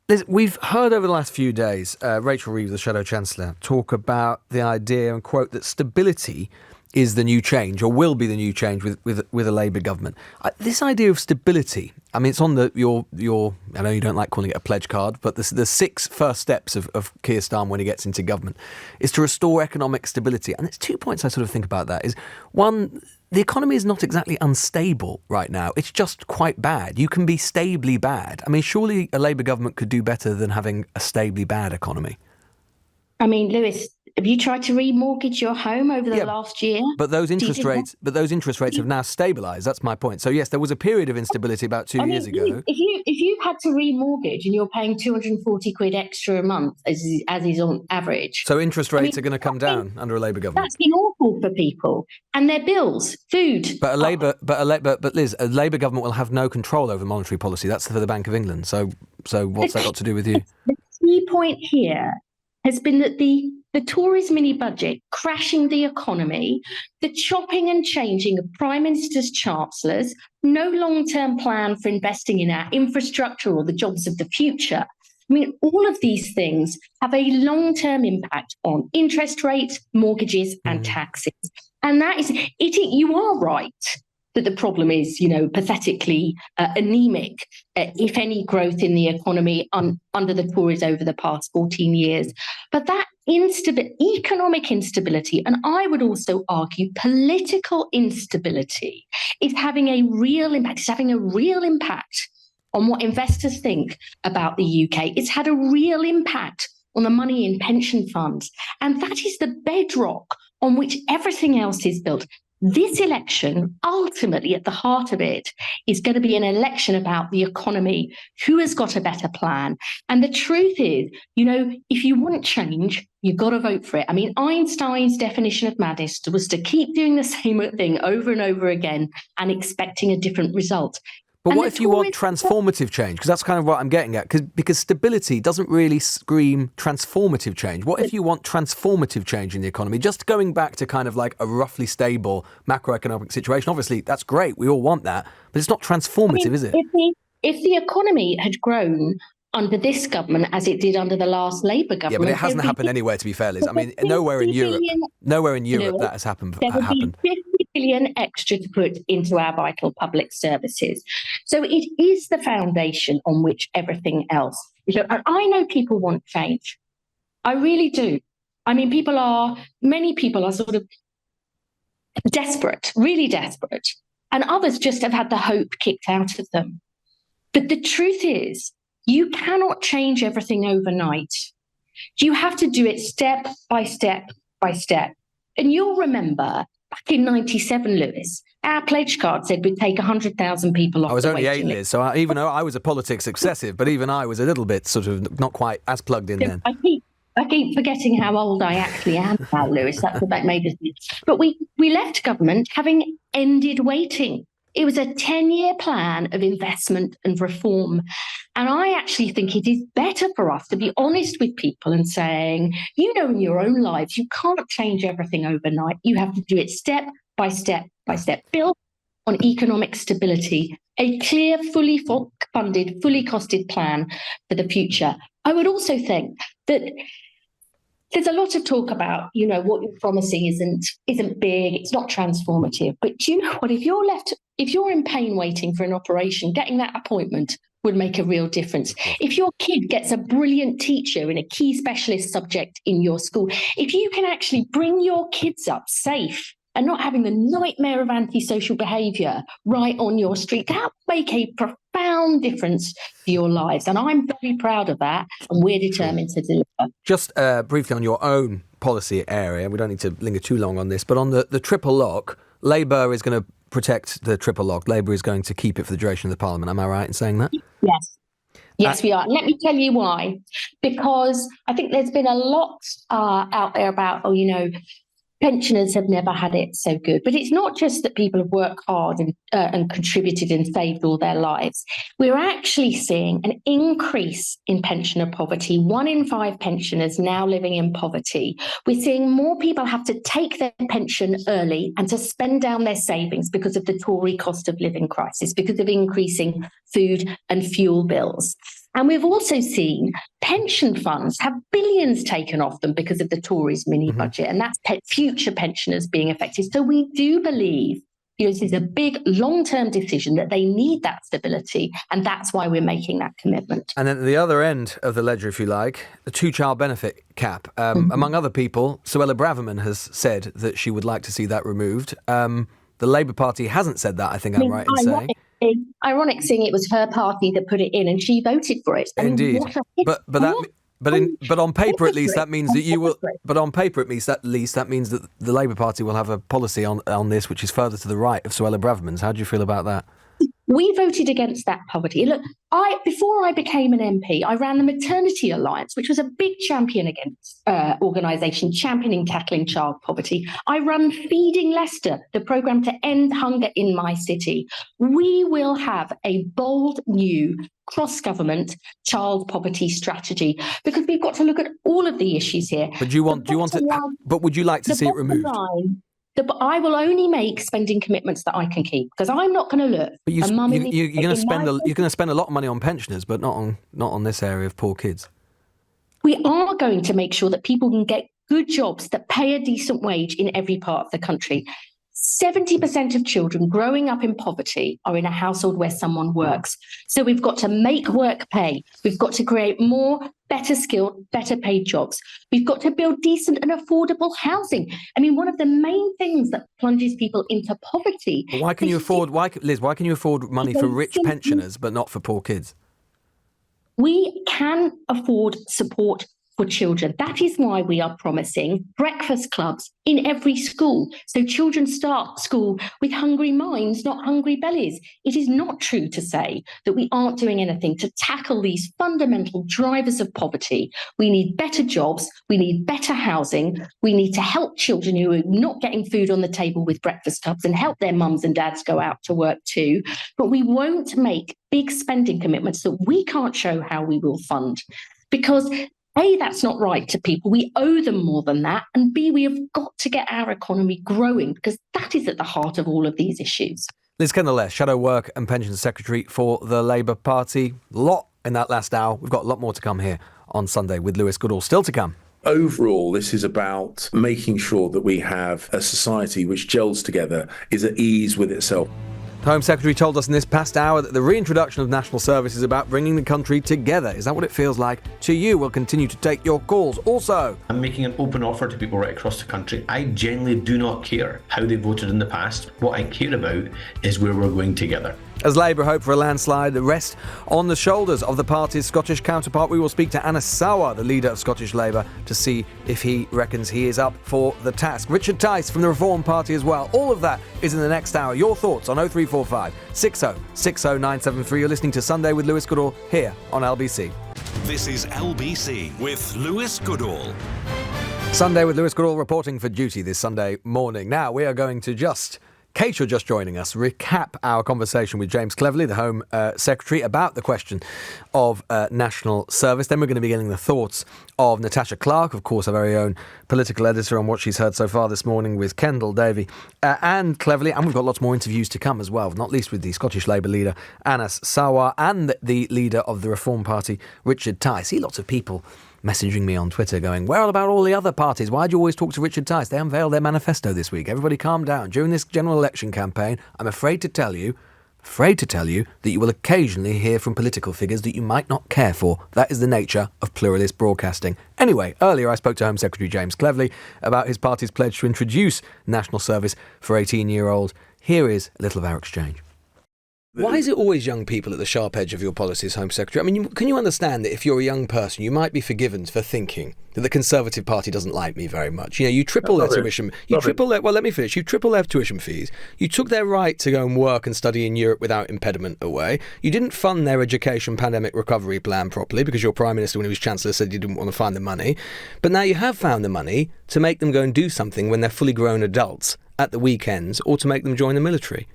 Liz, we've heard over the last few days Rachel Reeves, the Shadow Chancellor, talk about the idea and quote that stability is the new change, or will be the new change with a Labour government. This idea of stability, I mean, it's on your. I know you don't like calling it a pledge card, but the 6 first steps of Keir Starmer when he gets into government is to restore economic stability. And there's 2 points I sort of think about that. Is one, the economy is not exactly unstable right now. It's just quite bad. You can be stably bad. I mean, surely a Labour government could do better than having a stably bad economy. I mean, Lewis, have you tried to remortgage your home over the last year? But those interest rates have now stabilised. That's my point. So yes, there was a period of instability about 2 years ago. If you've had to remortgage and you're paying 240 quid extra a month, as is on average. So interest rates are going to come down under a Labour government. That's been awful for people and their bills, food. But Liz, a Labour government will have no control over monetary policy. That's for the Bank of England. So what's that got to do with you? The key point here has been that the Tories' mini-budget, crashing the economy, the chopping and changing of Prime Minister's chancellors, no long-term plan for investing in our infrastructure or the jobs of the future. I mean, all of these things have a long-term impact on interest rates, mortgages and taxes. And that is, you are right that the problem is, pathetically anemic, if any, growth in the economy under the Tories over the past 14 years. But that economic instability, and I would also argue political instability, is having a real impact. It's having a real impact on what investors think about the UK. It's had a real impact on the money in pension funds. And that is the bedrock on which everything else is built. This election, ultimately at the heart of it, is going to be an election about the economy, who has got a better plan. And the truth is, if you want change, you've got to vote for it. I mean, Einstein's definition of madness was to keep doing the same thing over and over again and expecting a different result. But what if you want transformative change? Because that's kind of what I'm getting at. Because stability doesn't really scream transformative change. What if you want transformative change in the economy? Just going back to kind of like a roughly stable macroeconomic situation. Obviously, that's great. We all want that. But it's not transformative, is it? If the economy had grown under this government as it did under the last Labour government. Yeah, but it hasn't happened anywhere, to be fair, Liz. I mean, nowhere in Europe that has happened. There would be 50 billion extra to put into our vital public services. So it is the foundation on which everything else is. I know people want change. I really do. I mean, many people are sort of desperate, really desperate, and others just have had the hope kicked out of them. But the truth is, you cannot change everything overnight. You have to do it step by step by step. And you'll remember back in 97, Lewis, our pledge card said we'd take 100,000 people off the waiting list. I was only 8, Liz, so even though I was a politics obsessive, but even I was a little bit sort of not quite as plugged in then. I keep forgetting how old I actually am now, Lewis. That's what that made us. But we left government having ended waiting. It was a 10-year plan of investment and reform. And I actually think it is better for us to be honest with people and saying, in your own lives, you can't change everything overnight. You have to do it step by step by step. Build on economic stability, a clear, fully funded, fully costed plan for the future. I would also think that there's a lot of talk about, what you're promising isn't big, it's not transformative. But do you know what? If you're in pain waiting for an operation, getting that appointment would make a real difference. If your kid gets a brilliant teacher in a key specialist subject in your school, if you can actually bring your kids up safe and not having the nightmare of antisocial behaviour right on your street, that will make a profound difference to your lives. And I'm very proud of that, and we're determined to deliver. Just briefly on your own policy area, we don't need to linger too long on this, but on the triple lock, Labour is going to protect the triple lock. Labour is going to keep it for the duration of the Parliament. Am I right in saying that? Yes. Yes, we are. Let me tell you why. Because I think there's been a lot out there about, pensioners have never had it so good. But it's not just that people have worked hard and contributed and saved all their lives. We're actually seeing an increase in pensioner poverty. 1 in 5 pensioners now living in poverty. We're seeing more people have to take their pension early and to spend down their savings because of the Tory cost of living crisis, because of increasing food and fuel bills. And we've also seen pension funds have billions taken off them because of the Tories' mini budget, and that's future pensioners being affected. So we do believe this is a big long-term decision that they need that stability, and that's why we're making that commitment. And then at the other end of the ledger, if you like, the 2-child benefit cap. Among other people, Suella Braverman has said that she would like to see that removed. The Labour Party hasn't said that, I think I'm right in saying. Ironic seeing it was her party that put it in and she voted for it. Indeed. But on paper at least that means that you will. But on paper at least that means that the Labour Party will have a policy on this which is further to the right of Suella Braverman's. How do you feel about that? We voted against that poverty. Look, before I became an MP, I ran the Maternity Alliance, which was a big champion against organisation championing tackling child poverty. I run Feeding Leicester, the programme to end hunger in my city. We will have a bold new cross-government child poverty strategy because we've got to look at all of the issues here. But but would you like to see it removed? But I will only make spending commitments that I can keep because I'm not going to look. But you're going to spend a lot of money on pensioners, but not on this area of poor kids. We are going to make sure that people can get good jobs that pay a decent wage in every part of the country. 70% of children growing up in poverty are in a household where someone works. So we've got to make work pay. We've got to create more better skilled, better paid jobs. We've got to build decent and affordable housing. I mean, one of the main things that plunges people into poverty. But why can you afford money for rich pensioners but not for poor kids? We can afford support for children. That is why we are promising breakfast clubs in every school. So children start school with hungry minds, not hungry bellies. It is not true to say that we aren't doing anything to tackle these fundamental drivers of poverty. We need better jobs. We need better housing. We need to help children who are not getting food on the table with breakfast clubs and help their mums and dads go out to work too. But we won't make big spending commitments that we can't show how we will fund because A, that's not right to people. We owe them more than that. And B, we have got to get our economy growing because that is at the heart of all of these issues. Liz Kendall, Shadow Work and Pensions Secretary for the Labour Party. A lot in that last hour. We've got a lot more to come here on Sunday with Lewis Goodall. Still to come. Overall, this is about making sure that we have a society which gels together, is at ease with itself. The Home Secretary told us in this past hour that the reintroduction of national service is about bringing the country together. Is that what it feels like to you? We'll continue to take your calls. Also, I'm making an open offer to people right across the country. I genuinely do not care how they voted in the past. What I care about is where we're going together. As Labour hope for a landslide, the rest on the shoulders of the party's Scottish counterpart. We will speak to Sarwar, the leader of Scottish Labour, to see if he reckons he is up for the task. Richard Tice from the Reform Party as well. All of that is in the next hour. Your thoughts on 0345 60 60 973. You're listening to Sunday with Lewis Goodall here on LBC. This is LBC with Lewis Goodall. Sunday with Lewis Goodall reporting for duty this Sunday morning. Now we are going to just case you're just joining us, recap our conversation with James Cleverly, the Home Secretary, about the question of national service. Then we're going to be getting the thoughts of Natasha Clark, of course, our very own political editor, on what she's heard so far this morning with Kendall, Davey and Cleverly. And we've got lots more interviews to come as well, not least with the Scottish Labour leader, Anas Sarwar, and the leader of the Reform Party, Richard Tice. See lots of people messaging me on Twitter going, where about all the other parties? Why do you always talk to Richard Tice? They unveiled their manifesto this week. Everybody calm down. During this general election campaign, I'm afraid to tell you that you will occasionally hear from political figures that you might not care for. That is the nature of pluralist broadcasting. Anyway, earlier I spoke to Home Secretary James Cleverly about his party's pledge to introduce national service for 18-year-olds. Here is a little of our exchange. Why is it always young people at the sharp edge of your policies, Home Secretary? I mean, can you understand that if you're a young person, you might be forgiven for thinking that the Conservative Party doesn't like me very much? You know, you triple their tuition. You triple their tuition fees. You took their right to go and work and study in Europe without impediment away. You didn't fund their education pandemic recovery plan properly because your Prime Minister, when he was Chancellor, said you didn't want to find the money. But now you have found the money to make them go and do something when they're fully grown adults at the weekends, or to make them join the military.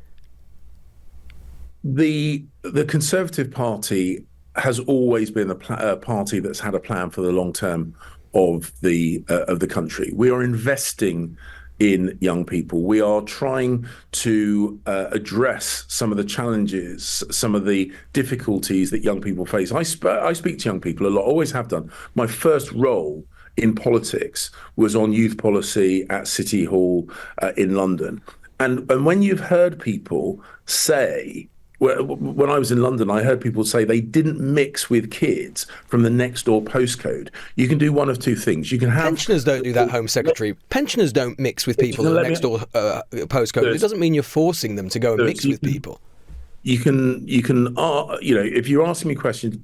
The Conservative Party has always been a party that's had a plan for the long term of the country. We are investing in young people. We are trying to address some of the challenges, some of the difficulties that young people face. I speak to young people a lot, always have done. My first role in politics was on youth policy at City Hall in London. And when you've heard people say, when I was in London, I heard people say they didn't mix with kids from the next door postcode. You can do one of two things. You can have pensioners don't do that, Home Secretary. Pensioners don't mix with people in the next door postcode. It doesn't mean you're forcing them to go and mix with people. You can. If you're asking me questions.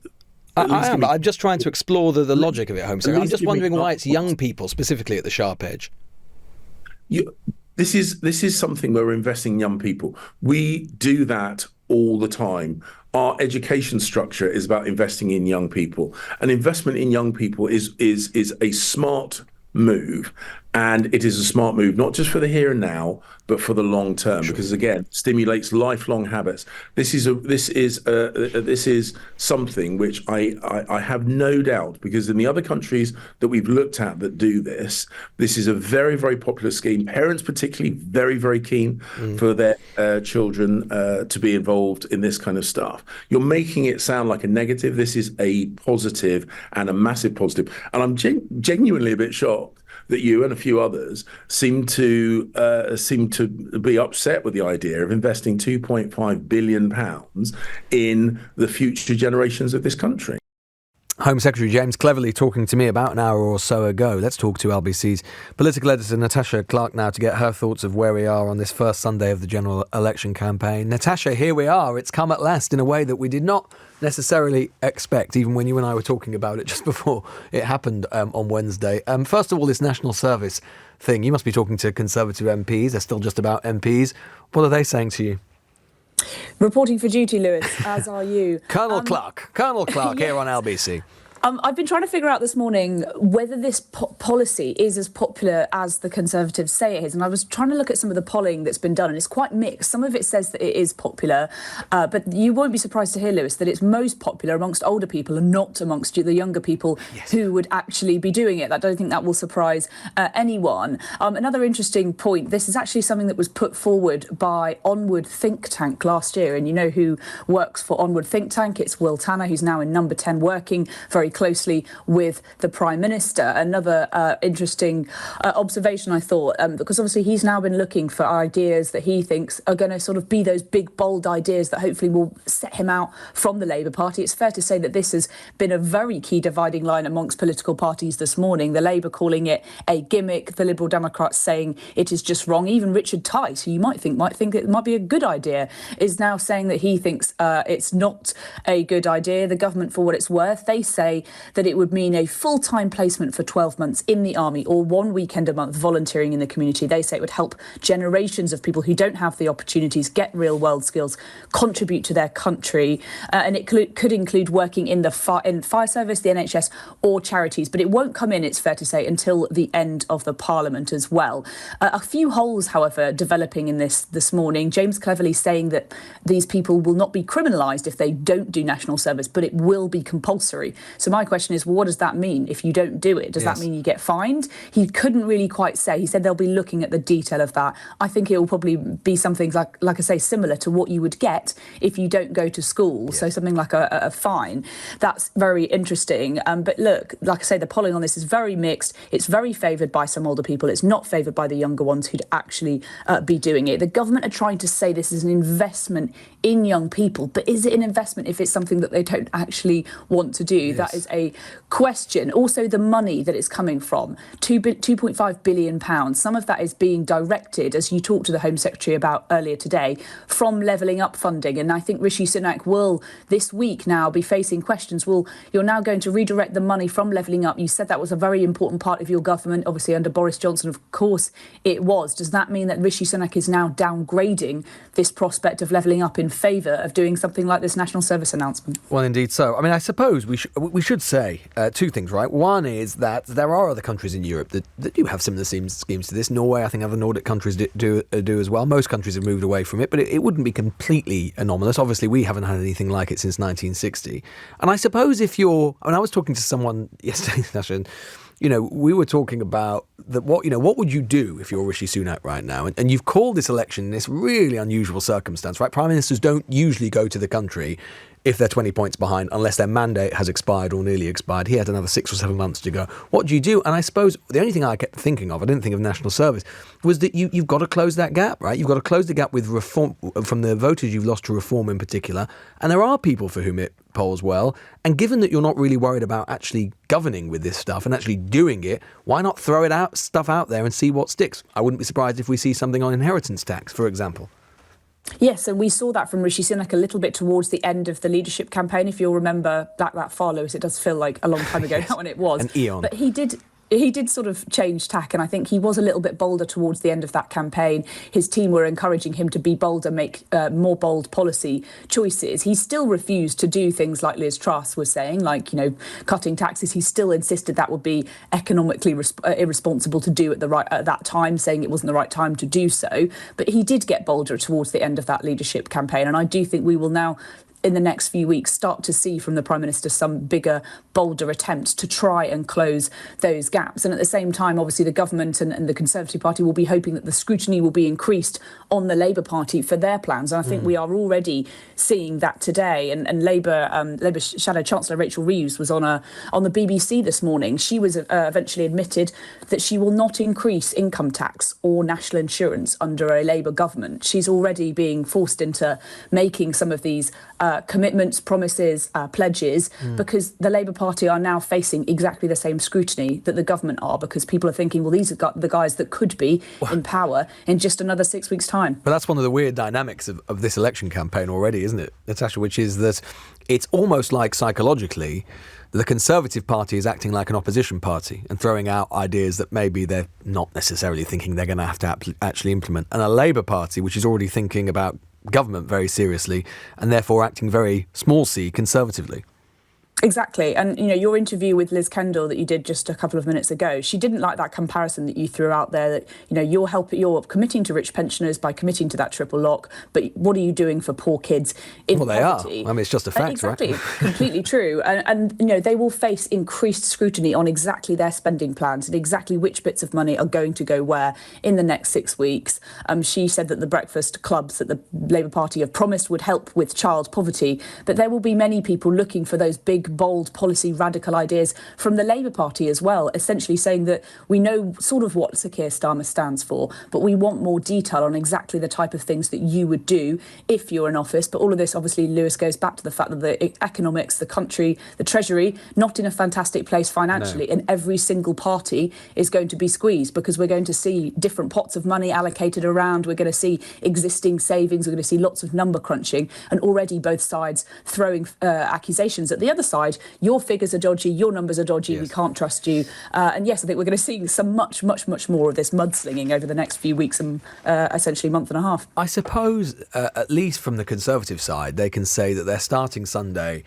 I'm just trying to explore the logic of it, Home Secretary. I'm just wondering why it's young people specifically at the sharp edge. This is something where we're investing in young people. We do that all the time. Our education structure is about investing in young people. An investment in young people is a smart move, and it is a smart move not just for the here and now, but for the long term, because again, stimulates lifelong habits. This is something which I have no doubt, because in the other countries that we've looked at that do this is a very, very popular scheme. Parents particularly very, very keen for their children to be involved in this kind of stuff. You're making it sound like a negative. This is a positive, and a massive positive. And I'm genuinely a bit shocked that you and a few others seem to be upset with the idea of investing £2.5 billion in the future generations of this country. Home Secretary James Cleverly talking to me about an hour or so ago. Let's talk to LBC's political editor Natasha Clark now to get her thoughts of where we are on this first Sunday of the general election campaign. Natasha, here we are. It's come at last in a way that we did not necessarily expect, even when you and I were talking about it just before it happened on Wednesday. First of all, this national service thing. You must be talking to Conservative MPs. They're still just about MPs. What are they saying to you? Reporting for duty, Lewis, as are you. Colonel Clark yes. Here on LBC. I've been trying to figure out this morning whether this policy is as popular as the Conservatives say it is. And I was trying to look at some of the polling that's been done, and it's quite mixed. Some of it says that it is popular, but you won't be surprised to hear, Lewis, that it's most popular amongst older people and not amongst the younger people who would actually be doing it. I don't think that will surprise anyone. Another interesting point, this is actually something that was put forward by Onward think tank last year. And you know who works for Onward think tank? It's Will Tanner, who's now in Number 10, working very closely with the Prime Minister. Another interesting observation, I thought, because obviously he's now been looking for ideas that he thinks are going to sort of be those big, bold ideas that hopefully will set him out from the Labour Party. It's fair to say that this has been a very key dividing line amongst political parties this morning. The Labour calling it a gimmick, the Liberal Democrats saying it is just wrong. Even Richard Tice, who you might think it might be a good idea, is now saying that he thinks it's not a good idea. The government, for what it's worth, they say that it would mean a full-time placement for 12 months in the army or 1 weekend a month volunteering in the community. They say it would help generations of people who don't have the opportunities get real-world skills, contribute to their country, and it could include working in the fire service, the NHS or charities. But it won't come in, it's fair to say, until the end of the Parliament as well. A few holes, however, developing in this morning. James Cleverly saying that these people will not be criminalised if they don't do national service, but it will be compulsory. So my question is, well, what does that mean if you don't do it? Does that mean you get fined? He couldn't really quite say. He said they'll be looking at the detail of that. I think it will probably be something like I say, similar to what you would get if you don't go to school. So something like a fine. That's very interesting. But look, like I say, the polling on this is very mixed. It's very favoured by some older people. It's not favoured by the younger ones who'd actually be doing it. The government are trying to say this is an investment in young people, but is it an investment if it's something that they don't actually want to do? Yes. That is a question. Also, the money that it's coming from, £2.5 billion. Some of that is being directed, as you talked to the Home Secretary about earlier today, from levelling up funding. And I think Rishi Sunak will this week now be facing questions. Well, you're now going to redirect the money from levelling up. You said that was a very important part of your government, obviously under Boris Johnson, of course it was. Does that mean that Rishi Sunak is now downgrading this prospect of levelling up in favour of doing something like this national service announcement? Well, indeed so. I mean, I suppose we should say two things, right? One is that there are other countries in Europe that do have similar schemes to this. Norway, I think other Nordic countries do as well. Most countries have moved away from it, but it wouldn't be completely anomalous. Obviously, we haven't had anything like it since 1960. And I suppose I was talking to someone yesterday, Natasha, and we were talking about what would you do if you're Rishi Sunak right now? And you've called this election this really unusual circumstance, right? Prime ministers don't usually go to the country if they're 20 points behind, unless their mandate has expired or nearly expired. He had another 6 or 7 months to go. What do you do? And I suppose the only thing I kept thinking of, I didn't think of national service, was that you've got to close that gap, right? You've got to close the gap with reform, from the voters you've lost to reform in particular. And there are people for whom it polls well. And given that you're not really worried about actually governing with this stuff and actually doing it, why not throw stuff out there and see what sticks? I wouldn't be surprised if we see something on inheritance tax, for example. Yes, and we saw that from Rishi Sunak a little bit towards the end of the leadership campaign. If you'll remember back that far, Lewis, it does feel like a long time ago now, and it was. An eon. But he did sort of change tack, and I think he was a little bit bolder towards the end of that campaign. His team were encouraging him to be bolder, make more bold policy choices. He still refused to do things like Liz Truss was saying, like, cutting taxes. He still insisted that would be economically irresponsible to do at that time, saying it wasn't the right time to do so. But he did get bolder towards the end of that leadership campaign, and I do think we will now, in the next few weeks, start to see from the Prime Minister some bigger, bolder attempts to try and close those gaps. And at the same time, obviously, the government and the Conservative Party will be hoping that the scrutiny will be increased on the Labour Party for their plans. And I think we are already seeing that today. And Labour Shadow Chancellor Rachel Reeves was on the BBC this morning. She was eventually admitted that she will not increase income tax or national insurance under a Labour government. She's already being forced into making some of these commitments, promises, pledges, because the Labour Party are now facing exactly the same scrutiny that the government are, because people are thinking, well, these are the guys that could be in power in just another 6 weeks' time. But that's one of the weird dynamics of this election campaign already, isn't it, Natasha, which is that it's almost like psychologically the Conservative Party is acting like an opposition party and throwing out ideas that maybe they're not necessarily thinking they're going to have to actually implement. And a Labour Party, which is already thinking about government very seriously and therefore acting very small c conservatively. Exactly. And, your interview with Liz Kendall that you did just a couple of minutes ago, she didn't like that comparison that you threw out there that, you're committing to rich pensioners by committing to that triple lock. But what are you doing for poor kids in poverty? They are. I mean, it's just a fact, exactly, right? Completely true. And, they will face increased scrutiny on exactly their spending plans and exactly which bits of money are going to go where in the next 6 weeks. She said that the breakfast clubs that the Labour Party have promised would help with child poverty. But there will be many people looking for those big, bold policy radical ideas from the Labour Party as well, essentially saying that we know sort of what Sir Keir Starmer stands for, but we want more detail on exactly the type of things that you would do if you're in office. But all of this, obviously, Lewis, goes back to the fact that the economics, the country, the Treasury, not in a fantastic place financially, and every single party is going to be squeezed because we're going to see different pots of money allocated around. We're going to see existing savings. We're going to see lots of number crunching, and already both sides throwing accusations at the other side side, your figures are dodgy, your numbers are dodgy, we can't trust you. And yes, I think we're going to see some much more of this mudslinging over the next few weeks and essentially month and a half. I suppose, at least from the Conservative side, they can say that they're starting Sunday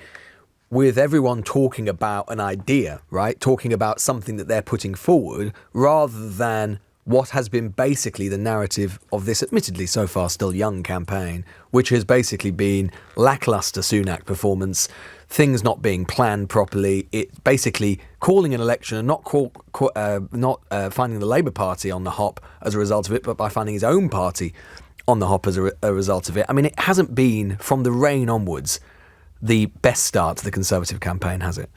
with everyone talking about an idea, right? Talking about something that they're putting forward, rather than what has been basically the narrative of this admittedly so far still young campaign, which has basically been lacklustre Sunak performance, things not being planned properly, it basically calling an election and not finding the Labour Party on the hop as a result of it, but by finding his own party on the hop as a result of it. I mean, it hasn't been, from the rain onwards, the best start to the Conservative campaign, has it?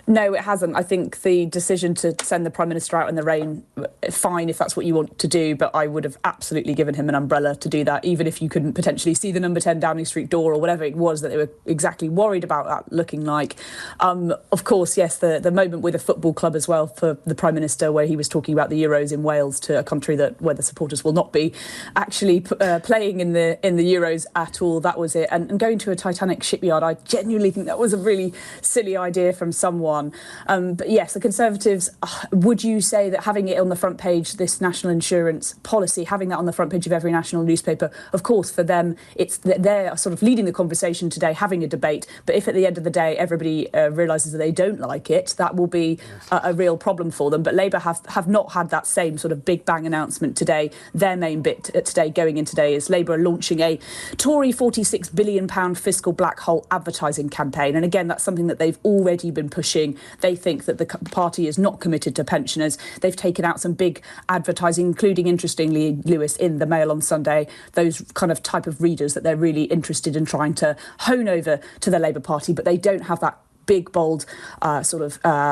No, it hasn't. I think the decision to send the Prime Minister out in the rain, fine if that's what you want to do, but I would have absolutely given him an umbrella to do that, even if you couldn't potentially see the number 10 Downing Street door or whatever it was that they were exactly worried about that looking like. Of course, yes, the moment with a football club as well for the Prime Minister, where he was talking about the Euros in Wales, to a country where the supporters will not be actually playing in the Euros at all. That was it. And going to a Titanic shipyard, I genuinely think that was a really silly idea from someone. But yes, the Conservatives, would you say that having it on the front page, this national insurance policy, having that on the front page of every national newspaper, of course, for them, they're sort of leading the conversation today, having a debate. But if at the end of the day, everybody realises that they don't like it, that will be a real problem for them. But Labour have not had that same sort of big bang announcement today. Their main bit today, going in today, is Labour are launching a Tory £46 billion fiscal black hole advertising campaign. And again, that's something that they've already been pushing. They think that the party is not committed to pensioners. They've taken out some big advertising, including, interestingly, Lewis, in the Mail on Sunday, those kind of type of readers that they're really interested in trying to hone over to the Labour Party, but they don't have that big, bold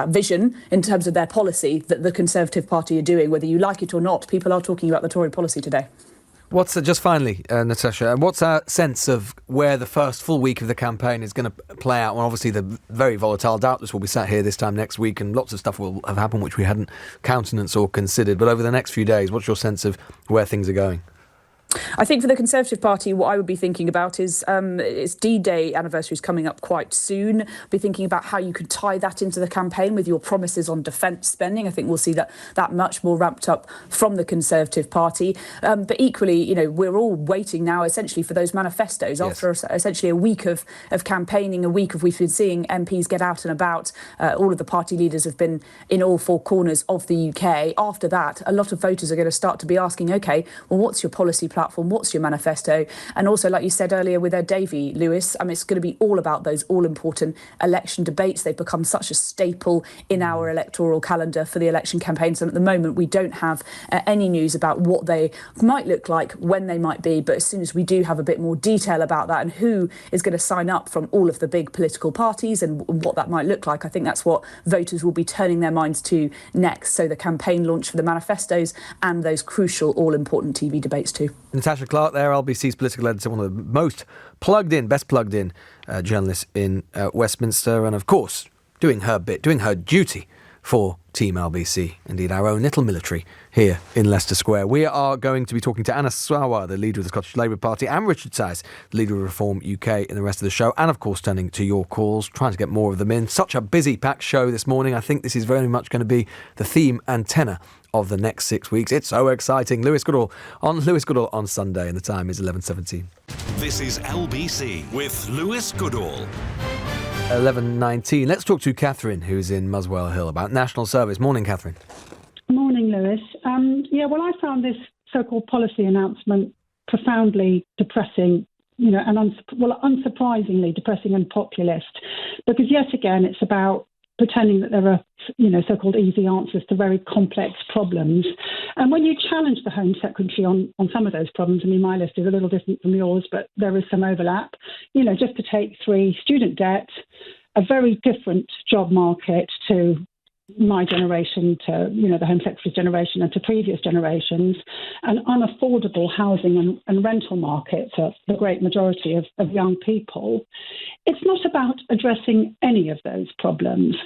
vision in terms of their policy that the Conservative Party are doing. Whether you like it or not, people are talking about the Tory policy today. Just finally, Natasha, what's our sense of where the first full week of the campaign is going to play out? Well, obviously, the very volatile. Doubtless we'll be sat here this time next week and lots of stuff will have happened which we hadn't countenanced or considered. But over the next few days, what's your sense of where things are going? I think for the Conservative Party, what I would be thinking about is its D-Day anniversary is coming up quite soon. Be thinking about how you could tie that into the campaign with your promises on defence spending. I think we'll see that much more ramped up from the Conservative Party. But equally, we're all waiting now essentially for those manifestos. Yes. After essentially a week of campaigning, we've been seeing MPs get out and about. All of the party leaders have been in all four corners of the UK. After that, a lot of voters are going to start to be asking, OK, well, what's your policy platform? What's your manifesto? And also, like you said earlier with Davey, Lewis, it's going to be all about those all-important election debates. They've become such a staple in our electoral calendar for the election campaigns. And at the moment, we don't have any news about what they might look like, when they might be. But as soon as we do have a bit more detail about that and who is going to sign up from all of the big political parties and what that might look like, I think that's what voters will be turning their minds to next. So the campaign launch for the manifestos and those crucial all-important TV debates too. Natasha Clark there, LBC's political editor, one of the most best plugged in journalists in Westminster, and of course doing her bit, doing her duty for Team LBC, indeed our own little military here in Leicester Square. We are going to be talking to Anna Sarwar, the leader of the Scottish Labour Party, and Richard Tice, the leader of Reform UK, in the rest of the show, and of course turning to your calls, trying to get more of them in. Such a busy packed show this morning. I think this is very much going to be the theme and tenor of the next 6 weeks. It's so exciting. Lewis Goodall on Sunday, and the time is 11:17. This is LBC with Lewis Goodall. 11:19. Let's talk to Catherine, who's in Muswell Hill, about national service. Morning, Catherine. Morning, Lewis. Well, I found this so-called policy announcement profoundly depressing, and unsurprisingly depressing and populist, because yet again it's about pretending that there are, so-called easy answers to very complex problems. And when you challenge the Home Secretary on some of those problems, my list is a little different from yours, but there is some overlap, just to take three: student debt, a very different job market to my generation, to, the Home Secretary's generation and to previous generations, an unaffordable housing and rental market for the great majority of young people. It's not about addressing any of those problems.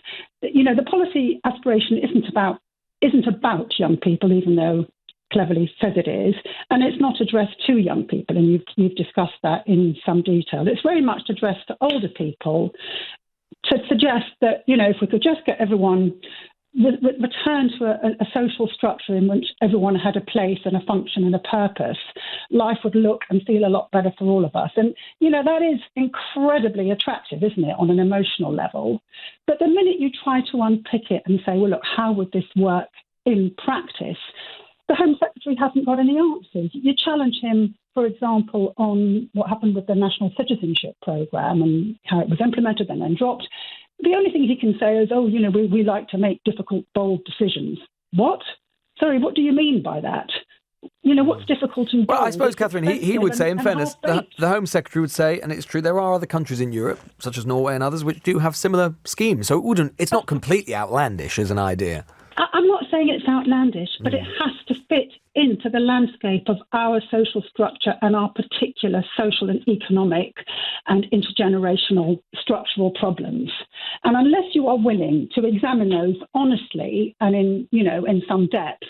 The policy aspiration isn't about young people, even though cleverly says it is, and it's not addressed to young people, and you've discussed that in some detail. It's very much addressed to older people. to suggest that, if we could just get everyone return to a social structure in which everyone had a place and a function and a purpose, life would look and feel a lot better for all of us. And, that is incredibly attractive, isn't it, on an emotional level? But the minute you try to unpick it and say, well, look, how would this work in practice? The Home Secretary hasn't got any answers. You challenge him, for example, on what happened with the National Citizenship Programme and how it was implemented and then dropped. The only thing he can say is, we like to make difficult, bold decisions. What? Sorry, what do you mean by that? What's difficult and bold? Well, I suppose, Catherine, he would say, in fairness, the Home Secretary would say, and it's true, there are other countries in Europe, such as Norway and others, which do have similar schemes. So it's not completely outlandish as an idea. I'm not saying it's outlandish, but it has to fit into the landscape of our social structure and our particular social and economic and intergenerational structural problems. And unless you are willing to examine those honestly and in some depth,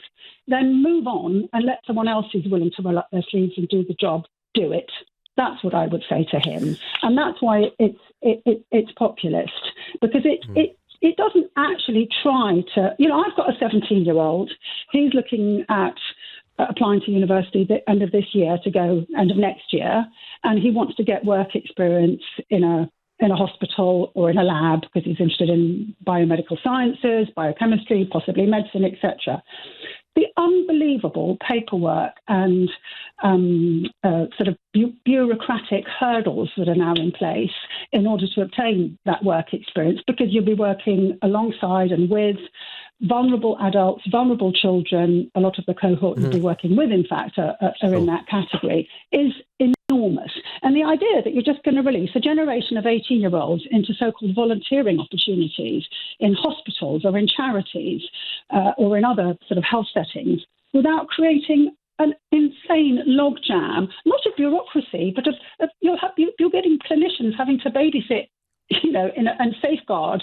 then move on and let someone else who's willing to roll up their sleeves and do the job do it. That's what I would say to him. And that's why it's populist, because it doesn't actually try to, I've got a 17-year-old. He's looking at applying to university the end of this year to go end of next year. And he wants to get work experience in a hospital or in a lab because he's interested in biomedical sciences, biochemistry, possibly medicine, etc. The unbelievable paperwork and sort of bureaucratic hurdles that are now in place in order to obtain that work experience, because you'll be working alongside and with vulnerable adults, vulnerable children. A lot of the cohort you'll be working with, in fact, are in that category, is enormous. And the idea that you're just going to release a generation of 18-year-olds into so-called volunteering opportunities in hospitals or in charities or in other sort of health settings without creating an insane logjam, not of bureaucracy, but of you're getting clinicians having to babysit, and safeguard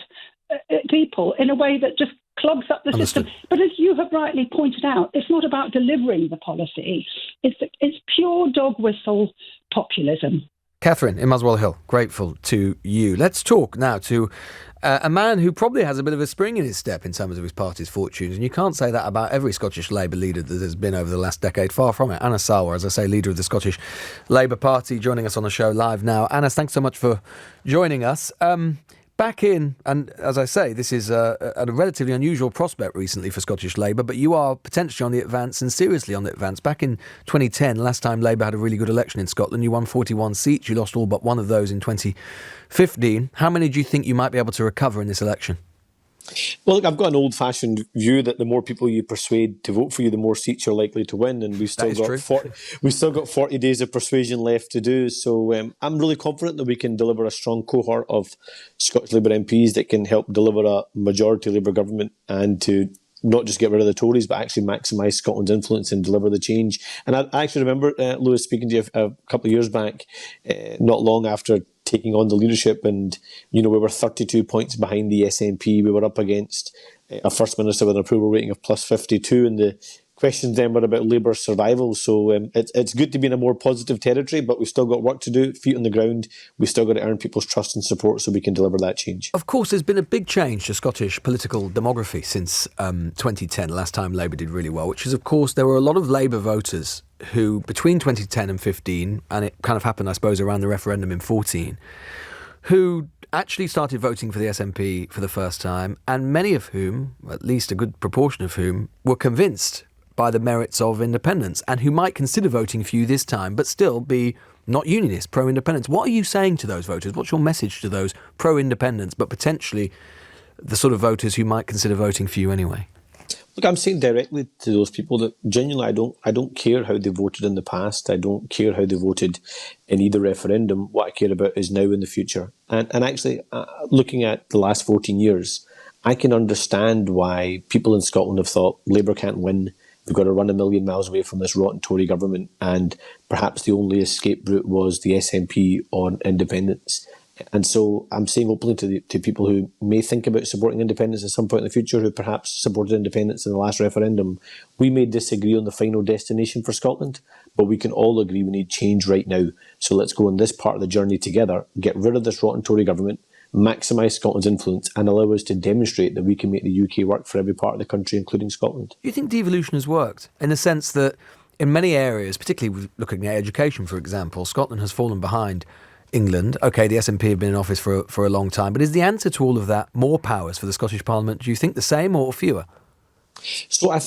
people in a way that just clogs up the system. But as you have rightly pointed out, it's not about delivering the policy. It's pure dog whistle populism. Catherine in Muswell Hill, grateful to you. Let's talk now to a man who probably has a bit of a spring in his step in terms of his party's fortunes, and you can't say that about every Scottish Labour leader that has been over the last decade. Far from it. Anna Sarwar, as I say, leader of the Scottish Labour Party, joining us on the show live now. Anna, thanks so much for joining us. Back in, and as I say, this is a relatively unusual prospect recently for Scottish Labour, but you are potentially on the advance and seriously on the advance. Back in 2010, last time Labour had a really good election in Scotland, you won 41 seats. You lost all but one of those in 2015. How many do you think you might be able to recover in this election? Well, look, I've got an old-fashioned view that the more people you persuade to vote for you, the more seats you're likely to win, and we've still got 40 days of persuasion left to do. So I'm really confident that we can deliver a strong cohort of Scottish Labour MPs that can help deliver a majority Labour government and to not just get rid of the Tories, but actually maximise Scotland's influence and deliver the change. And I actually remember, Lewis, speaking to you a couple of years back, not long after taking on the leadership, and we were 32 points behind the SNP. We were up against a First Minister with an approval rating of plus 52, and the questions then were about Labour survival. So it's good to be in a more positive territory, but we've still got work to do, feet on the ground. We've still got to earn people's trust and support so we can deliver that change. Of course, there's been a big change to Scottish political demography since 2010, last time Labour did really well, which is, of course, there were a lot of Labour voters who, between 2010 and 15, and it kind of happened, I suppose, around the referendum in 14, who actually started voting for the SNP for the first time, and many of whom, at least a good proportion of whom, were convinced by the merits of independence, and who might consider voting for you this time, but still be not unionist, pro-independence. What are you saying to those voters? What's your message to those pro-independence, but potentially the sort of voters who might consider voting for you anyway? Look, I'm saying directly to those people that genuinely I don't care how they voted in the past. I don't care how they voted in either referendum. What I care about is now and the future. And actually, looking at the last 14 years, I can understand why people in Scotland have thought Labour can't win. We've got to run a million miles away from this rotten Tory government. And perhaps the only escape route was the SNP on independence. And so I'm saying openly to people who may think about supporting independence at some point in the future, who perhaps supported independence in the last referendum, we may disagree on the final destination for Scotland, but we can all agree we need change right now. So let's go on this part of the journey together, get rid of this rotten Tory government, maximise Scotland's influence and allow us to demonstrate that we can make the UK work for every part of the country, including Scotland. Do you think devolution has worked in the sense that in many areas, particularly looking at education, for example, Scotland has fallen behind England? OK, the SNP have been in office for a long time, but is the answer to all of that more powers for the Scottish Parliament? Do you think the same or fewer? So I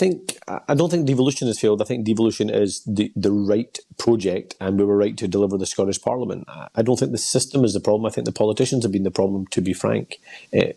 don't think devolution has failed. I think devolution is the right project, and we were right to deliver the Scottish Parliament. I don't think the system is the problem. I think the politicians have been the problem, to be frank,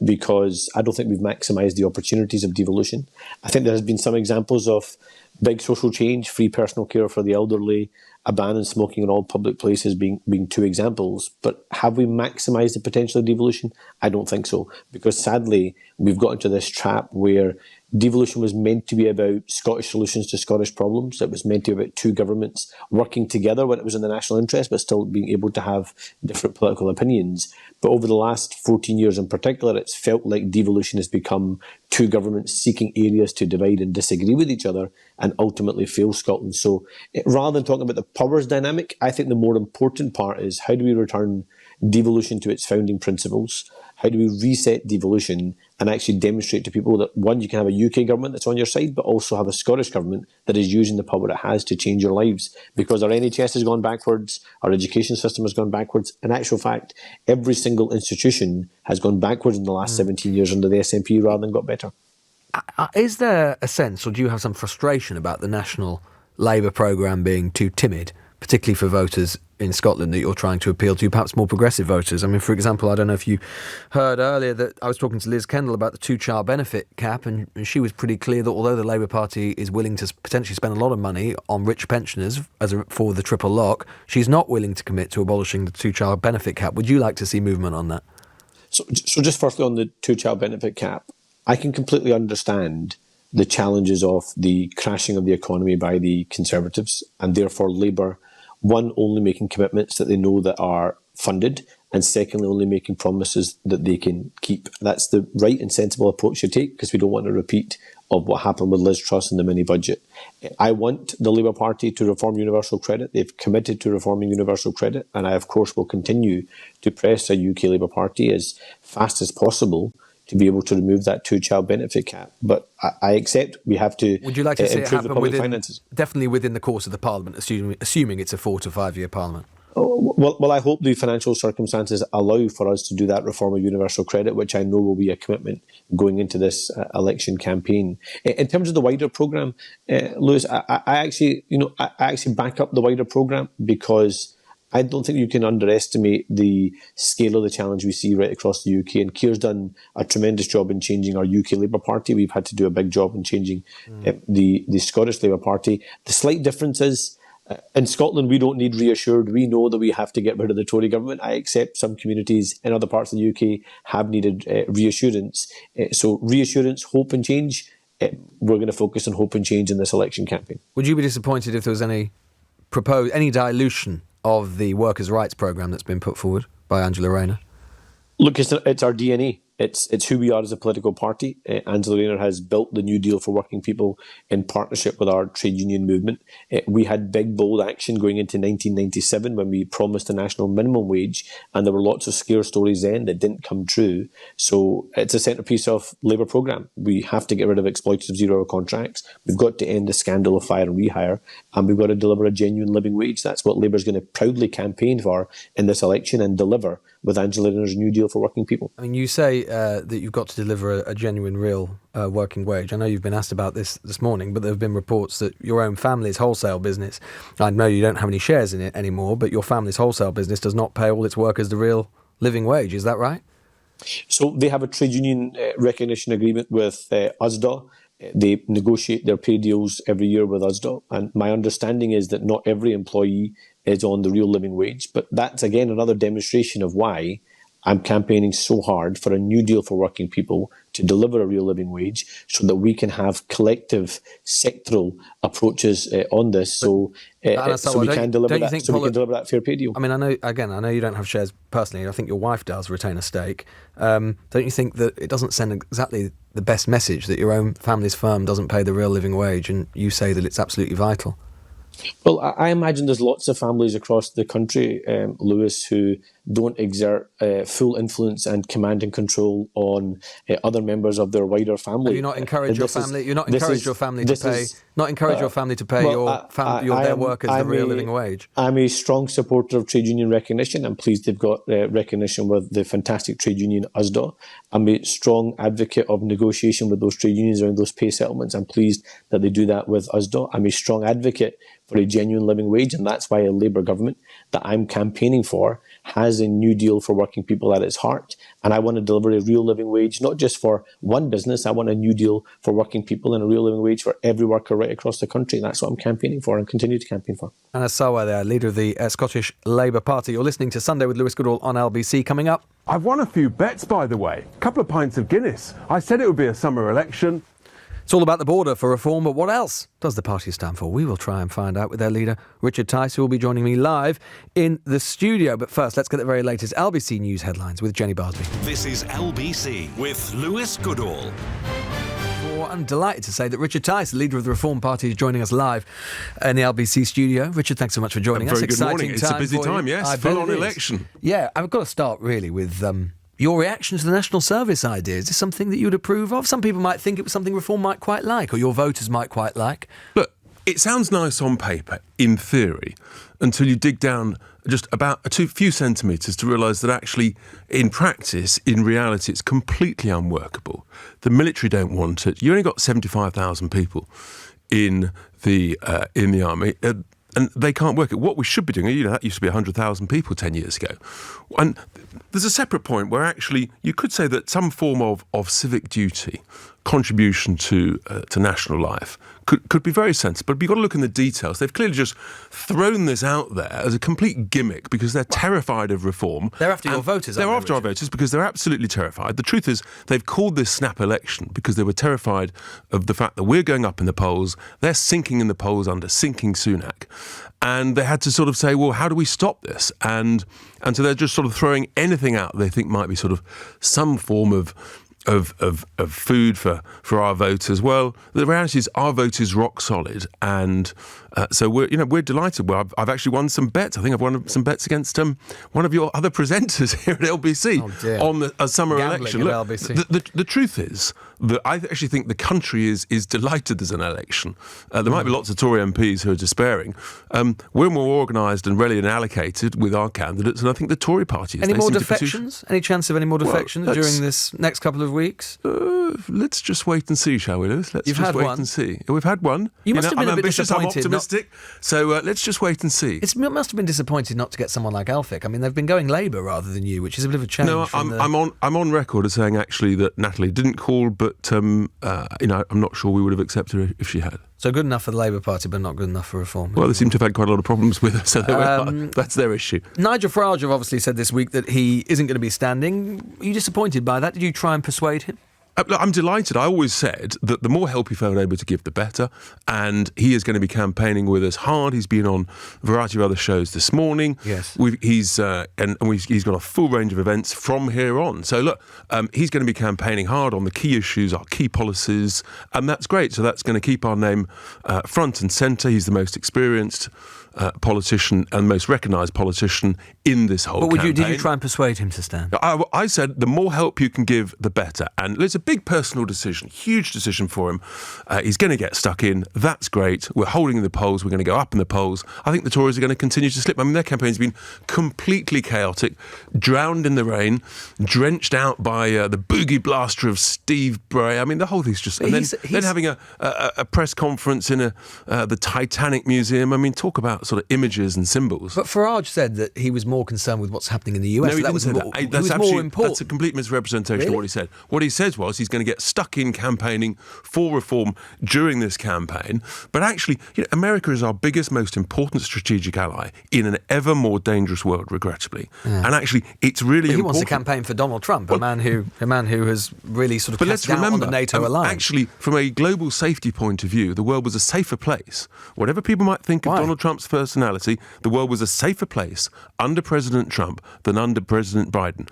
because I don't think we've maximised the opportunities of devolution. I think there has been some examples of big social change, free personal care for the elderly, a ban on smoking in all public places being two examples. But have we maximised the potential of devolution? I don't think so, because sadly we've got into this trap where devolution was meant to be about Scottish solutions to Scottish problems. It was meant to be about two governments working together when it was in the national interest, but still being able to have different political opinions. But over the last 14 years in particular, it's felt like devolution has become two governments seeking areas to divide and disagree with each other and ultimately fail Scotland. So rather than talking about the powers dynamic, I think the more important part is how do we return devolution to its founding principles? How do we reset devolution and actually demonstrate to people that, one, you can have a UK government that's on your side, but also have a Scottish government that is using the power it has to change your lives? Because our NHS has gone backwards, our education system has gone backwards. In actual fact, every single institution has gone backwards in the last 17 years under the SNP rather than got better. Is there a sense, or do you have some frustration about the National Labour programme being too timid, particularly for voters in Scotland that you're trying to appeal to, perhaps more progressive voters? I mean, for example, I don't know if you heard earlier that I was talking to Liz Kendall about the two-child benefit cap, and she was pretty clear that although the Labour Party is willing to potentially spend a lot of money on rich pensioners for the triple lock, she's not willing to commit to abolishing the two-child benefit cap. Would you like to see movement on that? So just firstly on the two-child benefit cap, I can completely understand the challenges of the crashing of the economy by the Conservatives, and therefore Labour, one, only making commitments that they know that are funded, and secondly, only making promises that they can keep. That's the right and sensible approach to take, because we don't want a repeat of what happened with Liz Truss in the mini-budget. I want the Labour Party to reform universal credit. They've committed to reforming universal credit, and I, of course, will continue to press a UK Labour Party as fast as possible to be able to remove that two-child benefit cap. But I accept we have to Would you like to see it happen finances. Definitely within the course of the Parliament, assuming it's a 4 to 5 year Parliament? Well, I hope the financial circumstances allow for us to do that reform of universal credit, which I know will be a commitment going into this election campaign. In terms of the wider programme, Lewis, I actually back up the wider programme, because I don't think you can underestimate the scale of the challenge we see right across the UK. And Keir's done a tremendous job in changing our UK Labour Party. We've had to do a big job in changing the Scottish Labour Party. The slight difference is, in Scotland, we don't need reassured. We know that we have to get rid of the Tory government. I accept some communities in other parts of the UK have needed reassurance. So reassurance, hope and change. We're going to focus on hope and change in this election campaign. Would you be disappointed if there was any dilution of the workers' rights programme that's been put forward by Angela Rayner? Look, it's our DNA. It's who we are as a political party. Angela Rayner has built the New Deal for working people in partnership with our trade union movement. We had big, bold action going into 1997 when we promised a national minimum wage, and there were lots of scare stories then that didn't come true. So it's a centrepiece of Labour programme. We have to get rid of exploitative zero-hour contracts. We've got to end the scandal of fire and rehire, and we've got to deliver a genuine living wage. That's what Labour's going to proudly campaign for in this election and deliver with Angela Rayner's New Deal for working people. I mean, you say that you've got to deliver a genuine, real working wage. I know you've been asked about this morning, but there have been reports that your own family's wholesale business, I know you don't have any shares in it anymore, but your family's wholesale business does not pay all its workers the real living wage. Is that right? So they have a trade union recognition agreement with USDA. They negotiate their pay deals every year with USDA. And my understanding is that not every employee is on the real living wage. But that's, again, another demonstration of why I'm campaigning so hard for a new deal for working people to deliver a real living wage so that we can have collective sectoral approaches on this so we can deliver that fair pay deal. I mean, I know you don't have shares personally. I think your wife does retain a stake. Don't you think that it doesn't send exactly the best message that your own family's firm doesn't pay the real living wage and you say that it's absolutely vital? Well, I imagine there's lots of families across the country, Lewis, who don't exert full influence and command and control on other members of their wider family. Have you not encouraged your family? You're not encouraged your family to pay. Not encourage your family to pay their workers the real living wage. I'm a strong supporter of trade union recognition. I'm pleased they've got recognition with the fantastic trade union USDA. I'm a strong advocate of negotiation with those trade unions around those pay settlements. I'm pleased that they do that with USDA. I'm a strong advocate for a genuine living wage, and that's why a Labour government that I'm campaigning for has a new deal for working people at its heart. And I want to deliver a real living wage, not just for one business. I want a new deal for working people and a real living wage for every worker right across the country. That's what I'm campaigning for and continue to campaign for. Anna Sarwar there, leader of the Scottish Labour Party. You're listening to Sunday with Lewis Goodall on LBC. Coming up, I've won a few bets, by the way. A couple of pints of Guinness. I said it would be a summer election. It's all about the border for reform, but what else does the party stand for? We will try and find out with their leader, Richard Tice, who will be joining me live in the studio. But first, let's get the very latest LBC News headlines with Jenny Barsby. This is LBC with Lewis Goodall. I'm delighted to say that Richard Tice, the leader of the Reform Party, is joining us live in the LBC studio. Richard, thanks so much for joining us. Very good morning. It's a busy time, yes. Full-on election. Yeah, I've got to start really with your reaction to the national service idea. Is this something that you would approve of? Some people might think it was something Reform might quite like, or your voters might quite like. Look, it sounds nice on paper, in theory, until you dig down just about a few centimetres to realise that actually, in practice, in reality, it's completely unworkable. The military don't want it. You only got 75,000 people in the army. And they can't work it. What we should be doing, that used to be 100,000 people 10 years ago. And there's a separate point where actually you could say that some form of civic duty, contribution to national life, could be very sensible. But you've got to look in the details. They've clearly just thrown this out there as a complete gimmick because they're terrified of reform. They're after your voters, They're aren't they, after our voters because they're absolutely terrified. The truth is they've called this snap election because they were terrified of the fact that we're going up in the polls. They're sinking in the polls under sinking Sunak. And they had to sort of say, well, how do we stop this? And so they're just sort of throwing anything out they think might be sort of some form of food for our voters. Well, the reality is our vote is rock solid, and so we're delighted. Well, I've actually won some bets. I think I've won some bets against one of your other presenters here at LBC on a summer election. Look, the truth is that I actually think the country is delighted there's an election. There might be lots of Tory MPs who are despairing. We're more organised and ready and allocated with our candidates, and I think the Tory party is. Any more defections? Any chance of any more defections during this next couple of weeks? Let's just wait and see, shall we, Lewis? You've had wait one. and see. We've had one. You must have been I'm a bit ambitious, disappointed. I'm optimistic. So let's just wait and see. It must have been disappointed not to get someone like Elphick. I mean, they've been going Labour rather than you, which is a bit of a change. No, I'm on record as saying actually that Natalie didn't call, but I'm not sure we would have accepted her if she had. So good enough for the Labour Party, but not good enough for Reform. Well, they seem to have had quite a lot of problems with her, so that's their issue. Nigel Farage have obviously said this week that he isn't going to be standing. Are you disappointed by that? Did you try and persuade him? I'm delighted. I always said that the more help he felt able to give, the better. And he is going to be campaigning with us hard. He's been on a variety of other shows this morning. Yes. He's got a full range of events from here on. So look, he's going to be campaigning hard on the key issues, our key policies, and that's great. So that's going to keep our name front and centre. He's the most experienced politician and most recognised politician in this whole campaign. Did you try and persuade him to stand? I said the more help you can give, the better. And it's a big personal decision, huge decision for him. He's going to get stuck in. That's great. We're holding the polls. We're going to go up in the polls. I think the Tories are going to continue to slip. I mean, their campaign's been completely chaotic, drowned in the rain, drenched out by the boogie blaster of Steve Bray. I mean, the whole thing's just... And then having a press conference in the Titanic Museum. I mean, talk about sort of images and symbols. But Farage said that he was more concerned with what's happening in the US. No, he didn't say that. That's more important. That's a complete misrepresentation of what he said. What he said was he's going to get stuck in campaigning for reform during this campaign. But actually, America is our biggest, most important strategic ally in an ever more dangerous world, regrettably. Yeah. And actually, it's really important. He wants to campaign for Donald Trump, a man who has really sort of cast doubt on the NATO alliance. Actually, from a global safety point of view, the world was a safer place. Whatever people might think of Donald Trump's personality, the world was a safer place under President Trump than under President Biden.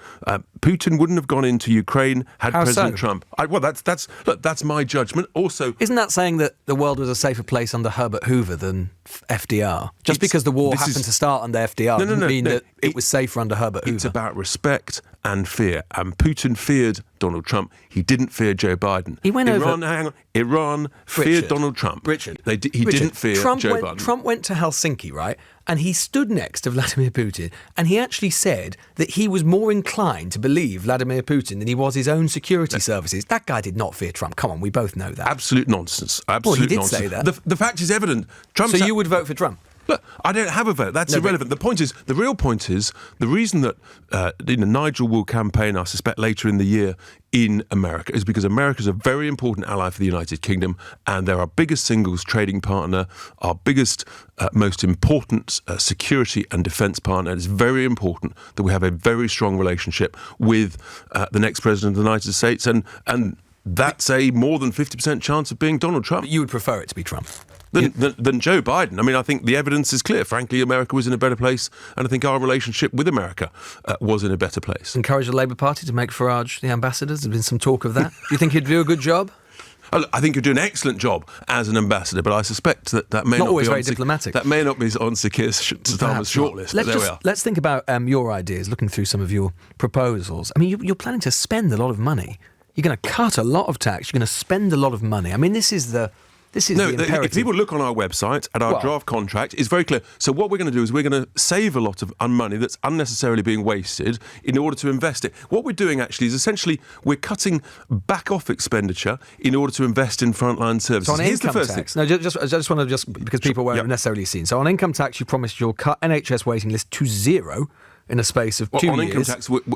Putin wouldn't have gone into Ukraine had How President so? Trump. That's my judgment. Also, isn't that saying that the world was a safer place under Herbert Hoover than FDR? Just because the war happened to start under FDR doesn't mean that it was safer under Herbert Hoover. It's about respect and fear. And Putin feared Donald Trump. He didn't fear Joe Biden. He went Iran feared Donald Trump. Richard, he didn't fear Joe Biden. Trump went to Helsinki, right? And he stood next to Vladimir Putin, and he actually said that he was more inclined to believe Vladimir Putin than he was his own security services. That guy did not fear Trump. Come on, we both know that. Absolute nonsense. Well, he did say that. The fact is evident. So you would vote for Trump? Look, I don't have a vote. That's irrelevant. The real point is, the reason that Nigel will campaign, I suspect, later in the year in America is because America is a very important ally for the United Kingdom, and they're our biggest singles trading partner, our biggest, most important security and defence partner. It's very important that we have a very strong relationship with the next president of the United States, and that's a more than 50% chance of being Donald Trump. But you would prefer it to be Trump? Than Joe Biden. I mean, I think the evidence is clear. Frankly, America was in a better place, and I think our relationship with America was in a better place. Encourage the Labour Party to make Farage the ambassador? There's been some talk of that. Do you think he'd do a good job? I think he'd do an excellent job as an ambassador, but I suspect that may not always be very diplomatic. That may not be on Sir Keir Starmer's shortlist. But there we are. Let's think about your ideas. Looking through some of your proposals. I mean, you're planning to spend a lot of money. You're going to cut a lot of tax. You're going to spend a lot of money. I mean, this is the imperative. If people look on our website at our draft contract, it's very clear. So what we're going to do is we're going to save a lot of money that's unnecessarily being wasted in order to invest it. What we're doing actually is essentially we're cutting back off expenditure in order to invest in frontline services. So on income tax, no, I just want to because people won't have necessarily seen. So on income tax, you promised you'll cut NHS waiting list to zero in a space of 2 years.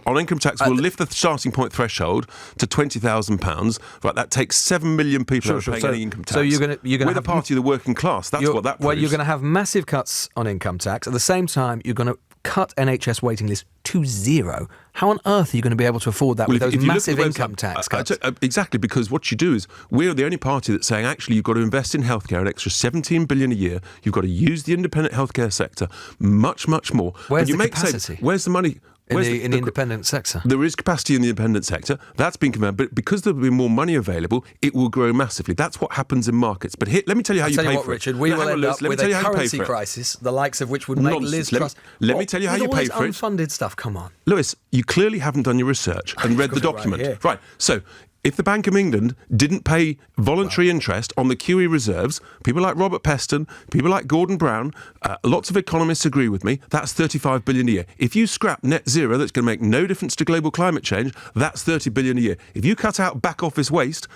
On income tax, we'll lift the starting point threshold to £20,000. Right, that takes 7 million people who are paying any income tax. So you're going to we're the party of the working class. That's what that proves. Well, you're going to have massive cuts on income tax. At the same time, you're going to cut NHS waiting list to zero. How on earth are you going to be able to afford that with those massive income tax cuts? Exactly, because what you do is we're the only party that's saying actually you've got to invest in healthcare an extra $17 billion a year. You've got to use the independent healthcare sector much, much more. Where's the capacity? Where's the money? In the independent sector? There is capacity in the independent sector. That's been confirmed. But because there will be more money available, it will grow massively. That's what happens in markets. But here, let me tell you how you pay for it. Richard, we will end up with a currency crisis, the likes of which would make Liz Truss... Let me tell you how you pay for it. Unfunded stuff, come on. Lewis, you clearly haven't done your research and read the document. Right, so... If the Bank of England didn't pay voluntary interest on the QE reserves, people like Robert Peston, people like Gordon Brown, lots of economists agree with me, that's $35 billion a year. If you scrap net zero, that's going to make no difference to global climate change, that's $30 billion a year. If you cut out back office waste,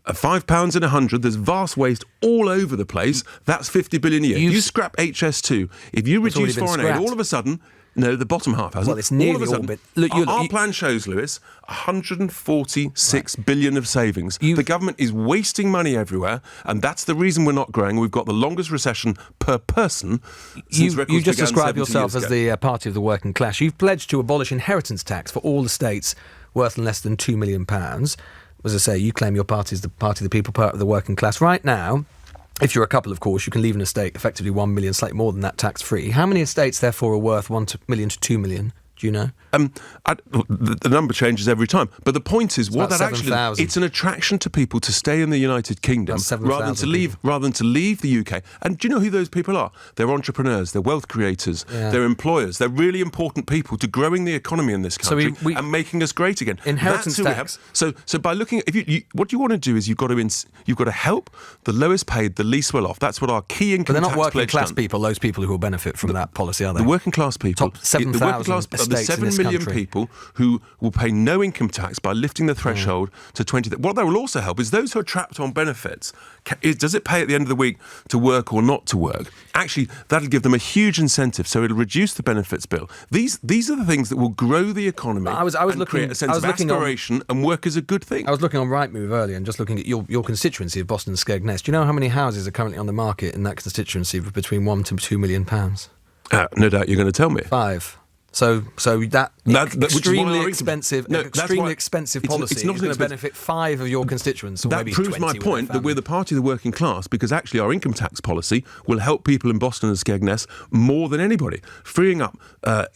£5 in 100, there's vast waste all over the place, that's $50 billion a year. If you scrap HS2, if you reduce foreign aid, all of a sudden... No, the bottom half hasn't. Well, it's nearly all bit. Look, our plan shows, Lewis, 146 billion of savings. The government is wasting money everywhere, and that's the reason we're not growing. We've got the longest recession per person since records You just began described 70 yourself years as ago. the party of the working class. You've pledged to abolish inheritance tax for all the states worth less than £2 million. As I say, you claim your party is the party of the people, part of the working class. Right now, if you're a couple, of course, you can leave an estate effectively 1 million, slightly more than that, tax-free. How many estates, therefore, are worth 1 million to 2 million? Do you know? The number changes every time. But the point is, what that 7, actually it's an attraction to people to stay in the United Kingdom rather than to leave the UK. And do you know who those people are? They're entrepreneurs, they're wealth creators, they're employers, they're really important people to growing the economy in this country and making us great again. Inheritance tax. So by looking at what you want to do is you've got to help the lowest paid, the least well off. That's what our key income tax. But they're not working class people. Those people who will benefit from that policy, are they? The working class people. Top 7,000 estates. The 7 million people who will pay no income tax by lifting the threshold to 20. What that will also help is those who are trapped on benefits. Does it pay at the end of the week to work or not to work? Actually, that'll give them a huge incentive, so it'll reduce the benefits bill. These are the things that will grow the economy and create a sense of aspiration, and work is a good thing. I was looking on Rightmove earlier and just looking at your constituency of Boston and Skegness. Do you know how many houses are currently on the market in that constituency for between £1 to £2 million? No doubt you're going to tell me. 5. So that extremely expensive expensive policy is going to benefit 5 of your constituents. Or that maybe proves 20 my point that we're the party of the working class, because actually our income tax policy will help people in Boston and Skegness more than anybody. Freeing up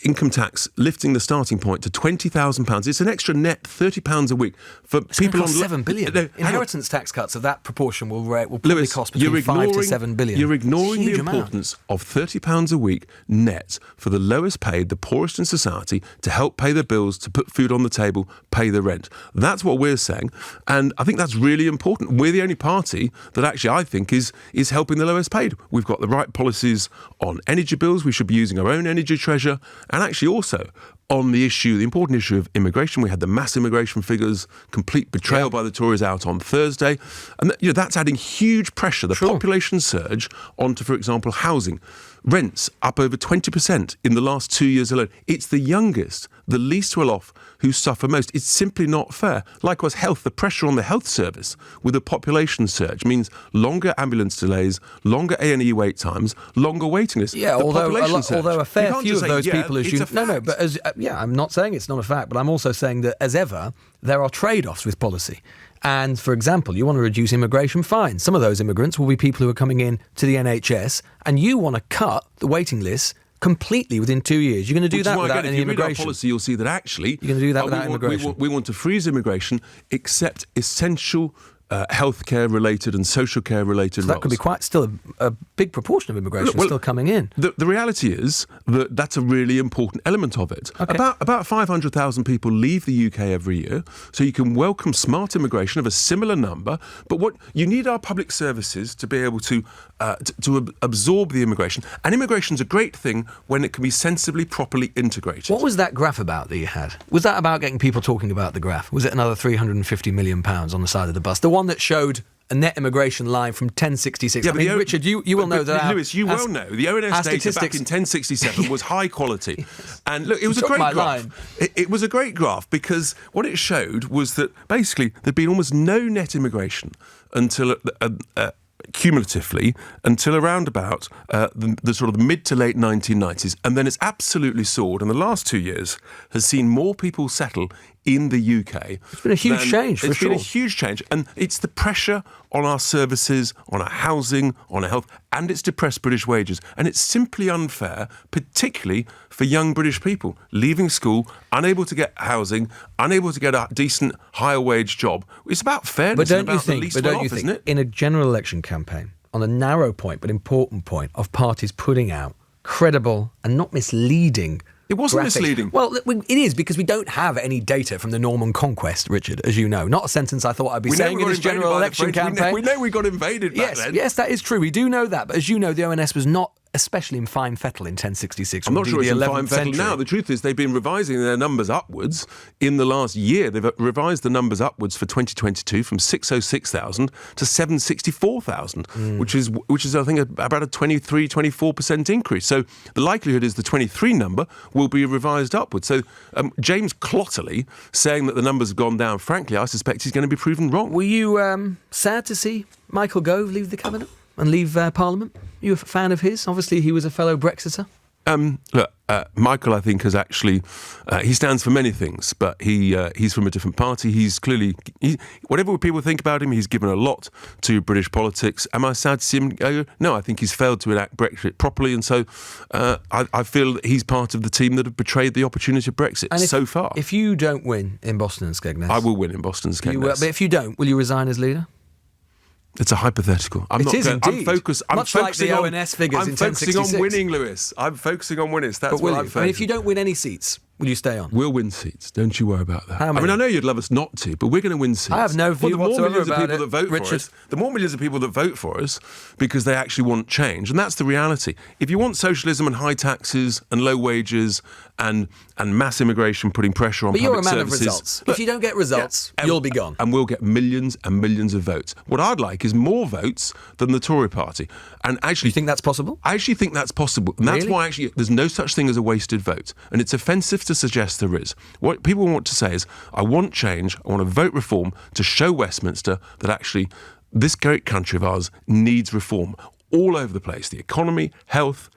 income tax, lifting the starting point to £20,000. It's an extra net £30 a week for people on $7 billion. Inheritance tax cuts of that proportion will probably cost between 5 to 7 billion. You're ignoring the Huge importance of £30 a week net for the lowest paid, the poorest in society, to help pay their bills, to put food on the table, pay the rent. That's what we're saying, and I think that's really important. We're the only party that actually, I think, is helping the lowest paid. We've got the right policies on energy bills. We should be using our own energy treasure, and actually also on the important issue of immigration. We had the mass immigration figures, complete betrayal by the Tories out on Thursday. And that's adding huge pressure, the population surge, onto, for example, housing. Rents up over 20% in the last 2 years alone. It's the youngest, the least well off, who suffer most. It's simply not fair. Likewise, health, the pressure on the health service with a population surge means longer ambulance delays, longer A&E wait times, longer waiting lists. Yeah, although a fair few of those people, as you know, but I'm not saying it's not a fact, but I'm also saying that, as ever, there are trade-offs with policy. And, for example, you want to reduce immigration, fine. Some of those immigrants will be people who are coming in to the NHS, and you want to cut the waiting lists completely within 2 years. You're going to do that without any immigration. If you read our policy, you'll see that actually you're going to do that without immigration. We want to freeze immigration, except essential healthcare related and social care related roles. That could be still a big proportion of immigration still coming in. The reality is that that's a really important element of it. Okay. About 500,000 people leave the UK every year, so you can welcome smart immigration of a similar number. But what you need are public services to be able to absorb the immigration. And immigration's a great thing when it can be sensibly, properly integrated. What was that graph about that you had? Was that about getting people talking about the graph? Was it another £350 million on the side of the bus? The one that showed a net immigration line from 1066. Yeah, Richard, you will know that. Lewis, you well know the ONS data back in 1067 was high quality, and look, it was a great graph. It was a great graph because what it showed was that basically there'd been almost no net immigration until cumulatively until around about the sort of mid to late 1990s, and then it's absolutely soared. And the last 2 years has seen more people settle in the UK. It's been a huge change, for sure. It's been a huge change, and it's the pressure on our services, on our housing, on our health, and it's depressed British wages. And it's simply unfair, particularly for young British people leaving school, unable to get housing, unable to get a decent, higher wage job. It's about fairness and about the least well off, isn't it? In a general election campaign, on a narrow point but important point of parties putting out credible and not misleading. It wasn't graphics. Misleading. Well, it is, because we don't have any data from the Norman Conquest, Richard, as you know. Not a sentence I thought I'd be saying in this general election campaign. We know we got invaded back then. Yes, that is true. We do know that. But as you know, the ONS was not especially in fine fettle in 1066. I'm not sure it's in fine fettle now. The truth is they've been revising their numbers upwards in the last year. They've revised the numbers upwards for 2022 from 606,000 to 764,000, which is I think about a 24% increase. So the likelihood is the 23 number will be revised upwards. So James Clotterley saying that the numbers have gone down, frankly, I suspect he's going to be proven wrong. Were you sad to see Michael Gove leave the Cabinet and leave Parliament? You a fan of his? Obviously, he was a fellow Brexiter. Look, Michael, I think, has actually... he stands for many things, but he's from a different party. He's clearly... whatever people think about him, he's given a lot to British politics. Am I sad to see him go? No, I think he's failed to enact Brexit properly, and so I feel that he's part of the team that have betrayed the opportunity of Brexit so far. If you don't win in Boston and Skegness... I will win in Boston and Skegness. But if you don't, will you resign as leader? It's a hypothetical. It is indeed. I'm focused. Much like the ONS figures in 1066. I'm focusing on winning, Lewis. I'm focusing on winning. That's what I'm focusing. I mean, if you don't win any seats, will you stay on? We'll win seats. Don't you worry about that. How many? I mean, I know you'd love us not to, but we're going to win seats. I have no view whatsoever about it, Richard. The more millions of people that vote for us because they actually want change, and that's the reality. If you want socialism and high taxes and low wages and mass immigration putting pressure on public services... But you're a man of results. If you don't get results, you'll be gone. And we'll get millions and millions of votes. What I'd like is more votes than the Tory party. And actually... You think that's possible? I actually think that's possible. And that's why actually there's no such thing as a wasted vote. And it's offensive to suggest there is. What people want to say is, I want change, I want to vote reform to show Westminster that actually this great country of ours needs reform all over the place. The economy, health,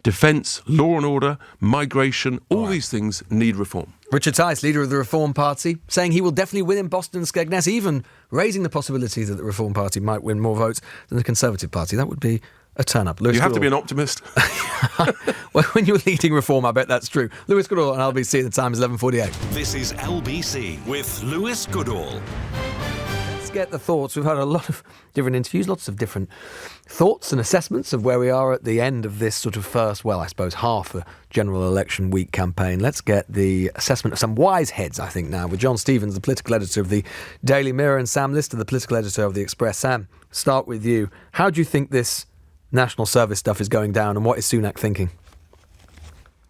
defence, law and order, migration, all these things need reform. Richard Tice, leader of the Reform Party, saying he will definitely win in Boston and Skegness, even raising the possibility that the Reform Party might win more votes than the Conservative Party. That would be a turn-up. Lewis You have to Goodall. be an optimist. Well, when you're leading Reform, I bet that's true. Lewis Goodall on LBC at the time is 11:48. This is LBC with Lewis Goodall. Let's get the thoughts. We've had a lot of different interviews, lots of different thoughts and assessments of where we are at the end of this sort of first, well, I suppose half a general election week campaign. Let's get the assessment of some wise heads, I think, now, with John Stevens, the political editor of the Daily Mirror, and Sam Lister, the political editor of the Express. Sam, start with you. How do you think this national service stuff is going down, and what is Sunak thinking?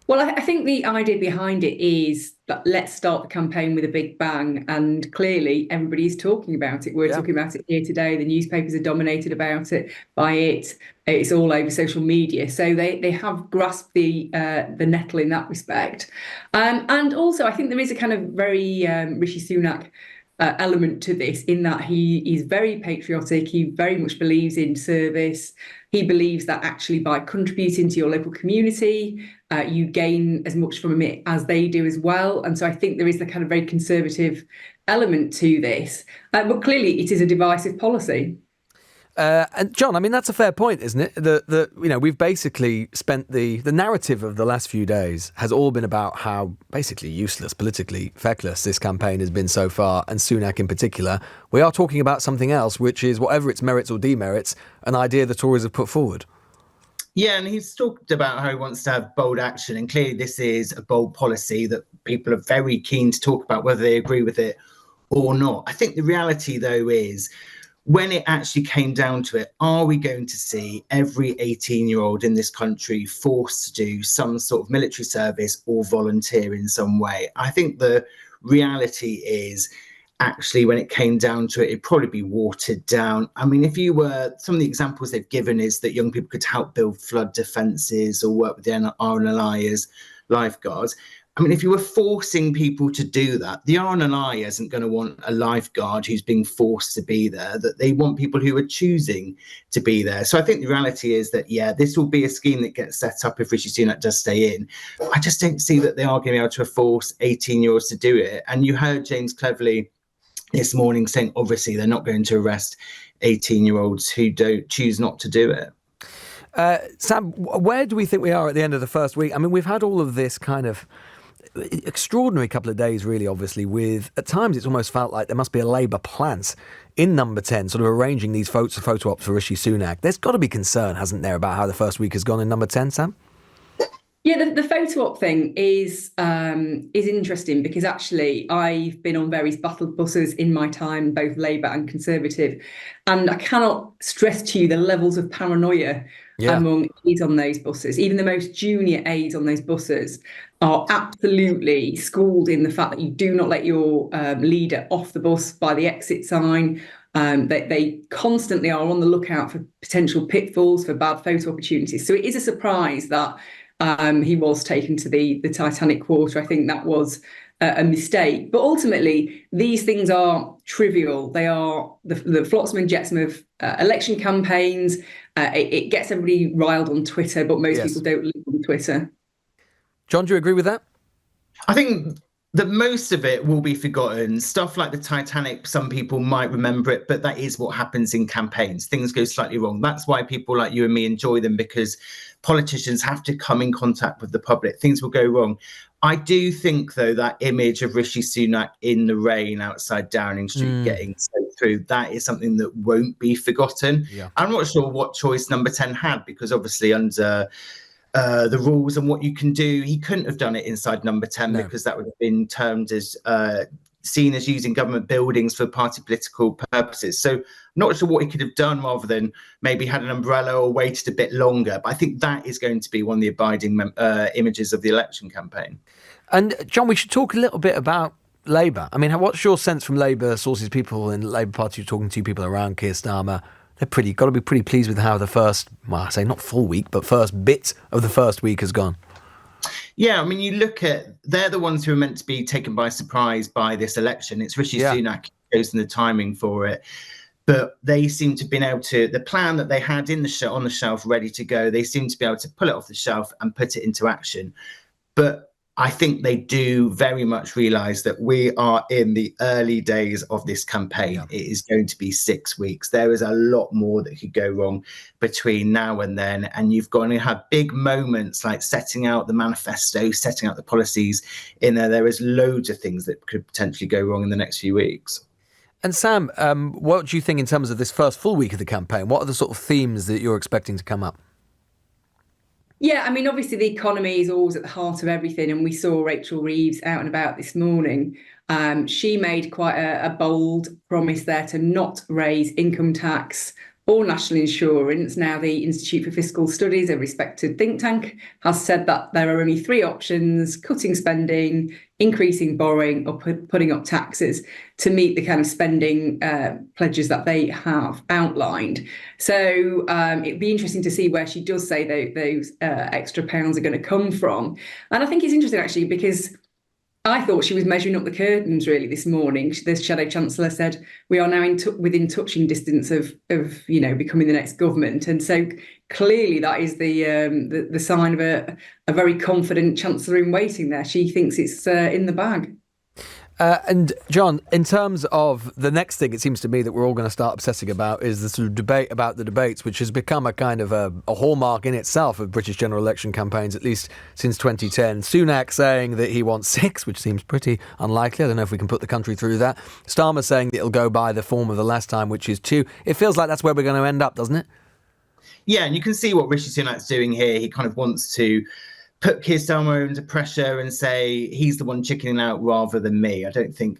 Well, I think the idea behind it is that let's start the campaign with a big bang, and clearly everybody's talking about it. We're talking about it here today. The newspapers are dominated by it. It's all over social media, so they have grasped the nettle in that respect. And also, I think there is a kind of very Rishi Sunak element to this, in that he is very patriotic. He very much believes in service. He believes that actually by contributing to your local community, you gain as much from it as they do as well. And so I think there is the kind of very conservative element to this. But clearly it is a divisive policy. And John, I mean, that's a fair point, isn't it? We've basically spent the narrative of the last few days has all been about how basically useless, politically feckless this campaign has been so far, and Sunak in particular. We are talking about something else, which is, whatever its merits or demerits, an idea the Tories have put forward. Yeah, and he's talked about how he wants to have bold action, and clearly this is a bold policy that people are very keen to talk about, whether they agree with it or not. I think the reality, though, is when it actually came down to it, are we going to see every 18-year-old in this country forced to do some sort of military service or volunteer in some way? I think the reality is, actually, when it came down to it, it'd probably be watered down. I mean, some of the examples they've given is that young people could help build flood defences or work with the RNLI as lifeguards. I mean, if you were forcing people to do that, the RNLI isn't going to want a lifeguard who's being forced to be there, that they want people who are choosing to be there. So I think the reality is that, yeah, this will be a scheme that gets set up if Rishi Sunak does stay in. I just don't see that they are going to be able to force 18-year-olds to do it. And you heard James Cleverly this morning saying, obviously, they're not going to arrest 18-year-olds who don't choose not to do it. Sam, where do we think we are at the end of the first week? I mean, we've had all of this kind of extraordinary couple of days, really, obviously, with, at times, it's almost felt like there must be a Labour plant in Number 10, sort of arranging these photo ops for Rishi Sunak. There's got to be concern, hasn't there, about how the first week has gone in Number 10, Sam? Yeah, the photo op thing is interesting, because actually I've been on various battle buses in my time, both Labour and Conservative, and I cannot stress to you the levels of paranoia among aides on those buses. Even the most junior aides on those buses are absolutely schooled in the fact that you do not let your leader off the bus by the exit sign. They constantly are on the lookout for potential pitfalls, for bad photo opportunities. So it is a surprise that he was taken to the Titanic Quarter. I think that was a mistake. But ultimately, these things are trivial. They are the flotsam and jetsam of election campaigns. It gets everybody riled on Twitter, but most people don't live on Twitter. John, do you agree with that? I think that most of it will be forgotten. Stuff like the Titanic, some people might remember it, but that is what happens in campaigns. Things go slightly wrong. That's why people like you and me enjoy them, because politicians have to come in contact with the public. Things will go wrong. I do think, though, that image of Rishi Sunak in the rain outside Downing Street getting soaked through, that is something that won't be forgotten. Yeah. I'm not sure what choice Number 10 had, because obviously under the rules and what you can do, he couldn't have done it inside Number 10 because that would have been termed as seen as using government buildings for party political purposes. So I'm not sure what he could have done rather than maybe had an umbrella or waited a bit longer. But I think that is going to be one of the abiding images of the election campaign. And John, we should talk a little bit about Labour. I mean, what's your sense from Labour sources, people in the Labour Party, you're talking to people around Keir Starmer? They're got to be pretty pleased with how the first, well, I say not full week, but first bit of the first week has gone. Yeah, I mean, you look at, they're the ones who are meant to be taken by surprise by this election. It's Rishi Sunak who's chosen the timing for it. But they seem to have been able to, the plan that they had on the shelf ready to go, they seem to be able to pull it off the shelf and put it into action. But I think they do very much realise that we are in the early days of this campaign. Yeah. It is going to be 6 weeks. There is a lot more that could go wrong between now and then. And you've got to have big moments like setting out the manifesto, setting out the policies in there. There is loads of things that could potentially go wrong in the next few weeks. And Sam, what do you think in terms of this first full week of the campaign? What are the sort of themes that you're expecting to come up? Yeah, I mean, obviously the economy is always at the heart of everything, and we saw Rachel Reeves out and about this morning. She made quite a bold promise there to not raise income tax or national insurance. Now, the Institute for Fiscal Studies, a respected think tank, has said that there are only three options: cutting spending, increasing borrowing, or putting up taxes to meet the kind of spending pledges that they have outlined. So it'd be interesting to see where she does say those extra pounds are going to come from. And I think it's interesting, actually, because I thought she was measuring up the curtains really this morning. The Shadow Chancellor said we are now within touching distance of becoming the next government, and so clearly that is the sign of a very confident Chancellor in waiting. There, she thinks it's in the bag. And John, in terms of the next thing, it seems to me that we're all going to start obsessing about is the sort of debate about the debates, which has become a kind of a hallmark in itself of British general election campaigns, at least since 2010. Sunak saying that he wants 6, which seems pretty unlikely. I don't know if we can put the country through that. Starmer saying that it'll go by the form of the last time, which is 2. It feels like that's where we're going to end up, doesn't it? Yeah, and you can see what Rishi Sunak's doing here. He kind of wants to put Keir Starmer under pressure and say he's the one chickening out rather than me. I don't think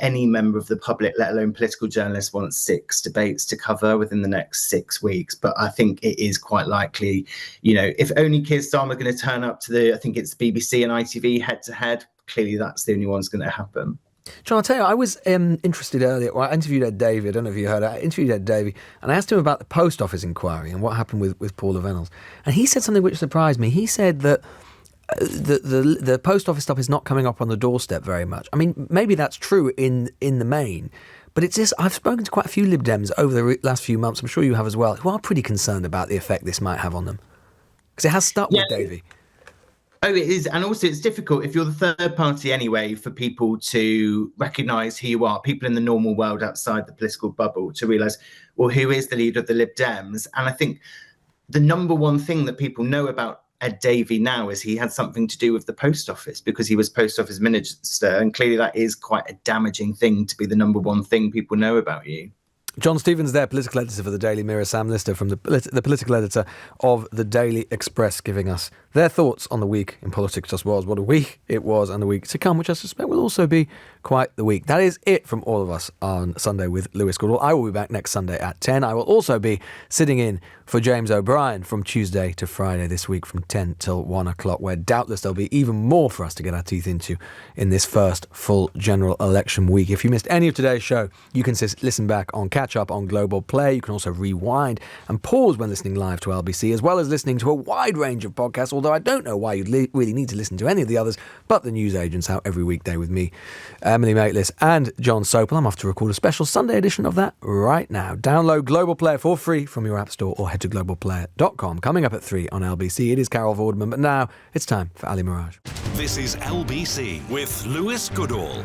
any member of the public, let alone political journalists, wants 6 debates to cover within the next 6 weeks. But I think it is quite likely, if only Keir Starmer going to turn up to I think it's BBC and ITV head-to-head, clearly that's the only one's going to happen. John, I'll tell you, I was interested earlier. Well, I interviewed Ed Davey. I don't know if you heard it. I interviewed Ed Davey, and I asked him about the Post Office inquiry and what happened with Paula Venables. And he said something which surprised me. He said that the Post Office stuff is not coming up on the doorstep very much. I mean, maybe that's true in the main, but it's just, I've spoken to quite a few Lib Dems over the last few months, I'm sure you have as well, who are pretty concerned about the effect this might have on them. Because it has stuck with Davey. Oh, it is. And also it's difficult if you're the third party anyway for people to recognise who you are, people in the normal world outside the political bubble, to realise, well, who is the leader of the Lib Dems? And I think the number one thing that people know about Ed Davey now is he had something to do with the Post Office because he was Post Office Minister. And clearly that is quite a damaging thing to be the number one thing people know about you. John Stevens there, political editor for the Daily Mirror. Sam Lister from the political editor of the Daily Express, giving us their thoughts on the week in politics just was. What a week it was, and the week to come, which I suspect will also be quite the week. That is it from all of us on Sunday with Lewis Goodall. I will be back next Sunday at 10. I will also be sitting in for James O'Brien from Tuesday to Friday this week from 10 till 1 o'clock, where doubtless there'll be even more for us to get our teeth into in this first full general election week. If you missed any of today's show, you can listen back on Catch Up on Global Play. You can also rewind and pause when listening live to LBC, as well as listening to a wide range of podcasts, although I don't know why you'd really need to listen to any of the others, but The News Agents out every weekday with me, Emily Maitlis and John Sopel. I'm off to record a special Sunday edition of that right now. Download Global Player for free from your app store or head to globalplayer.com. Coming up at 3 on LBC, it is Carol Vorderman, but now it's time for Ali Mirage. This is LBC with Lewis Goodall.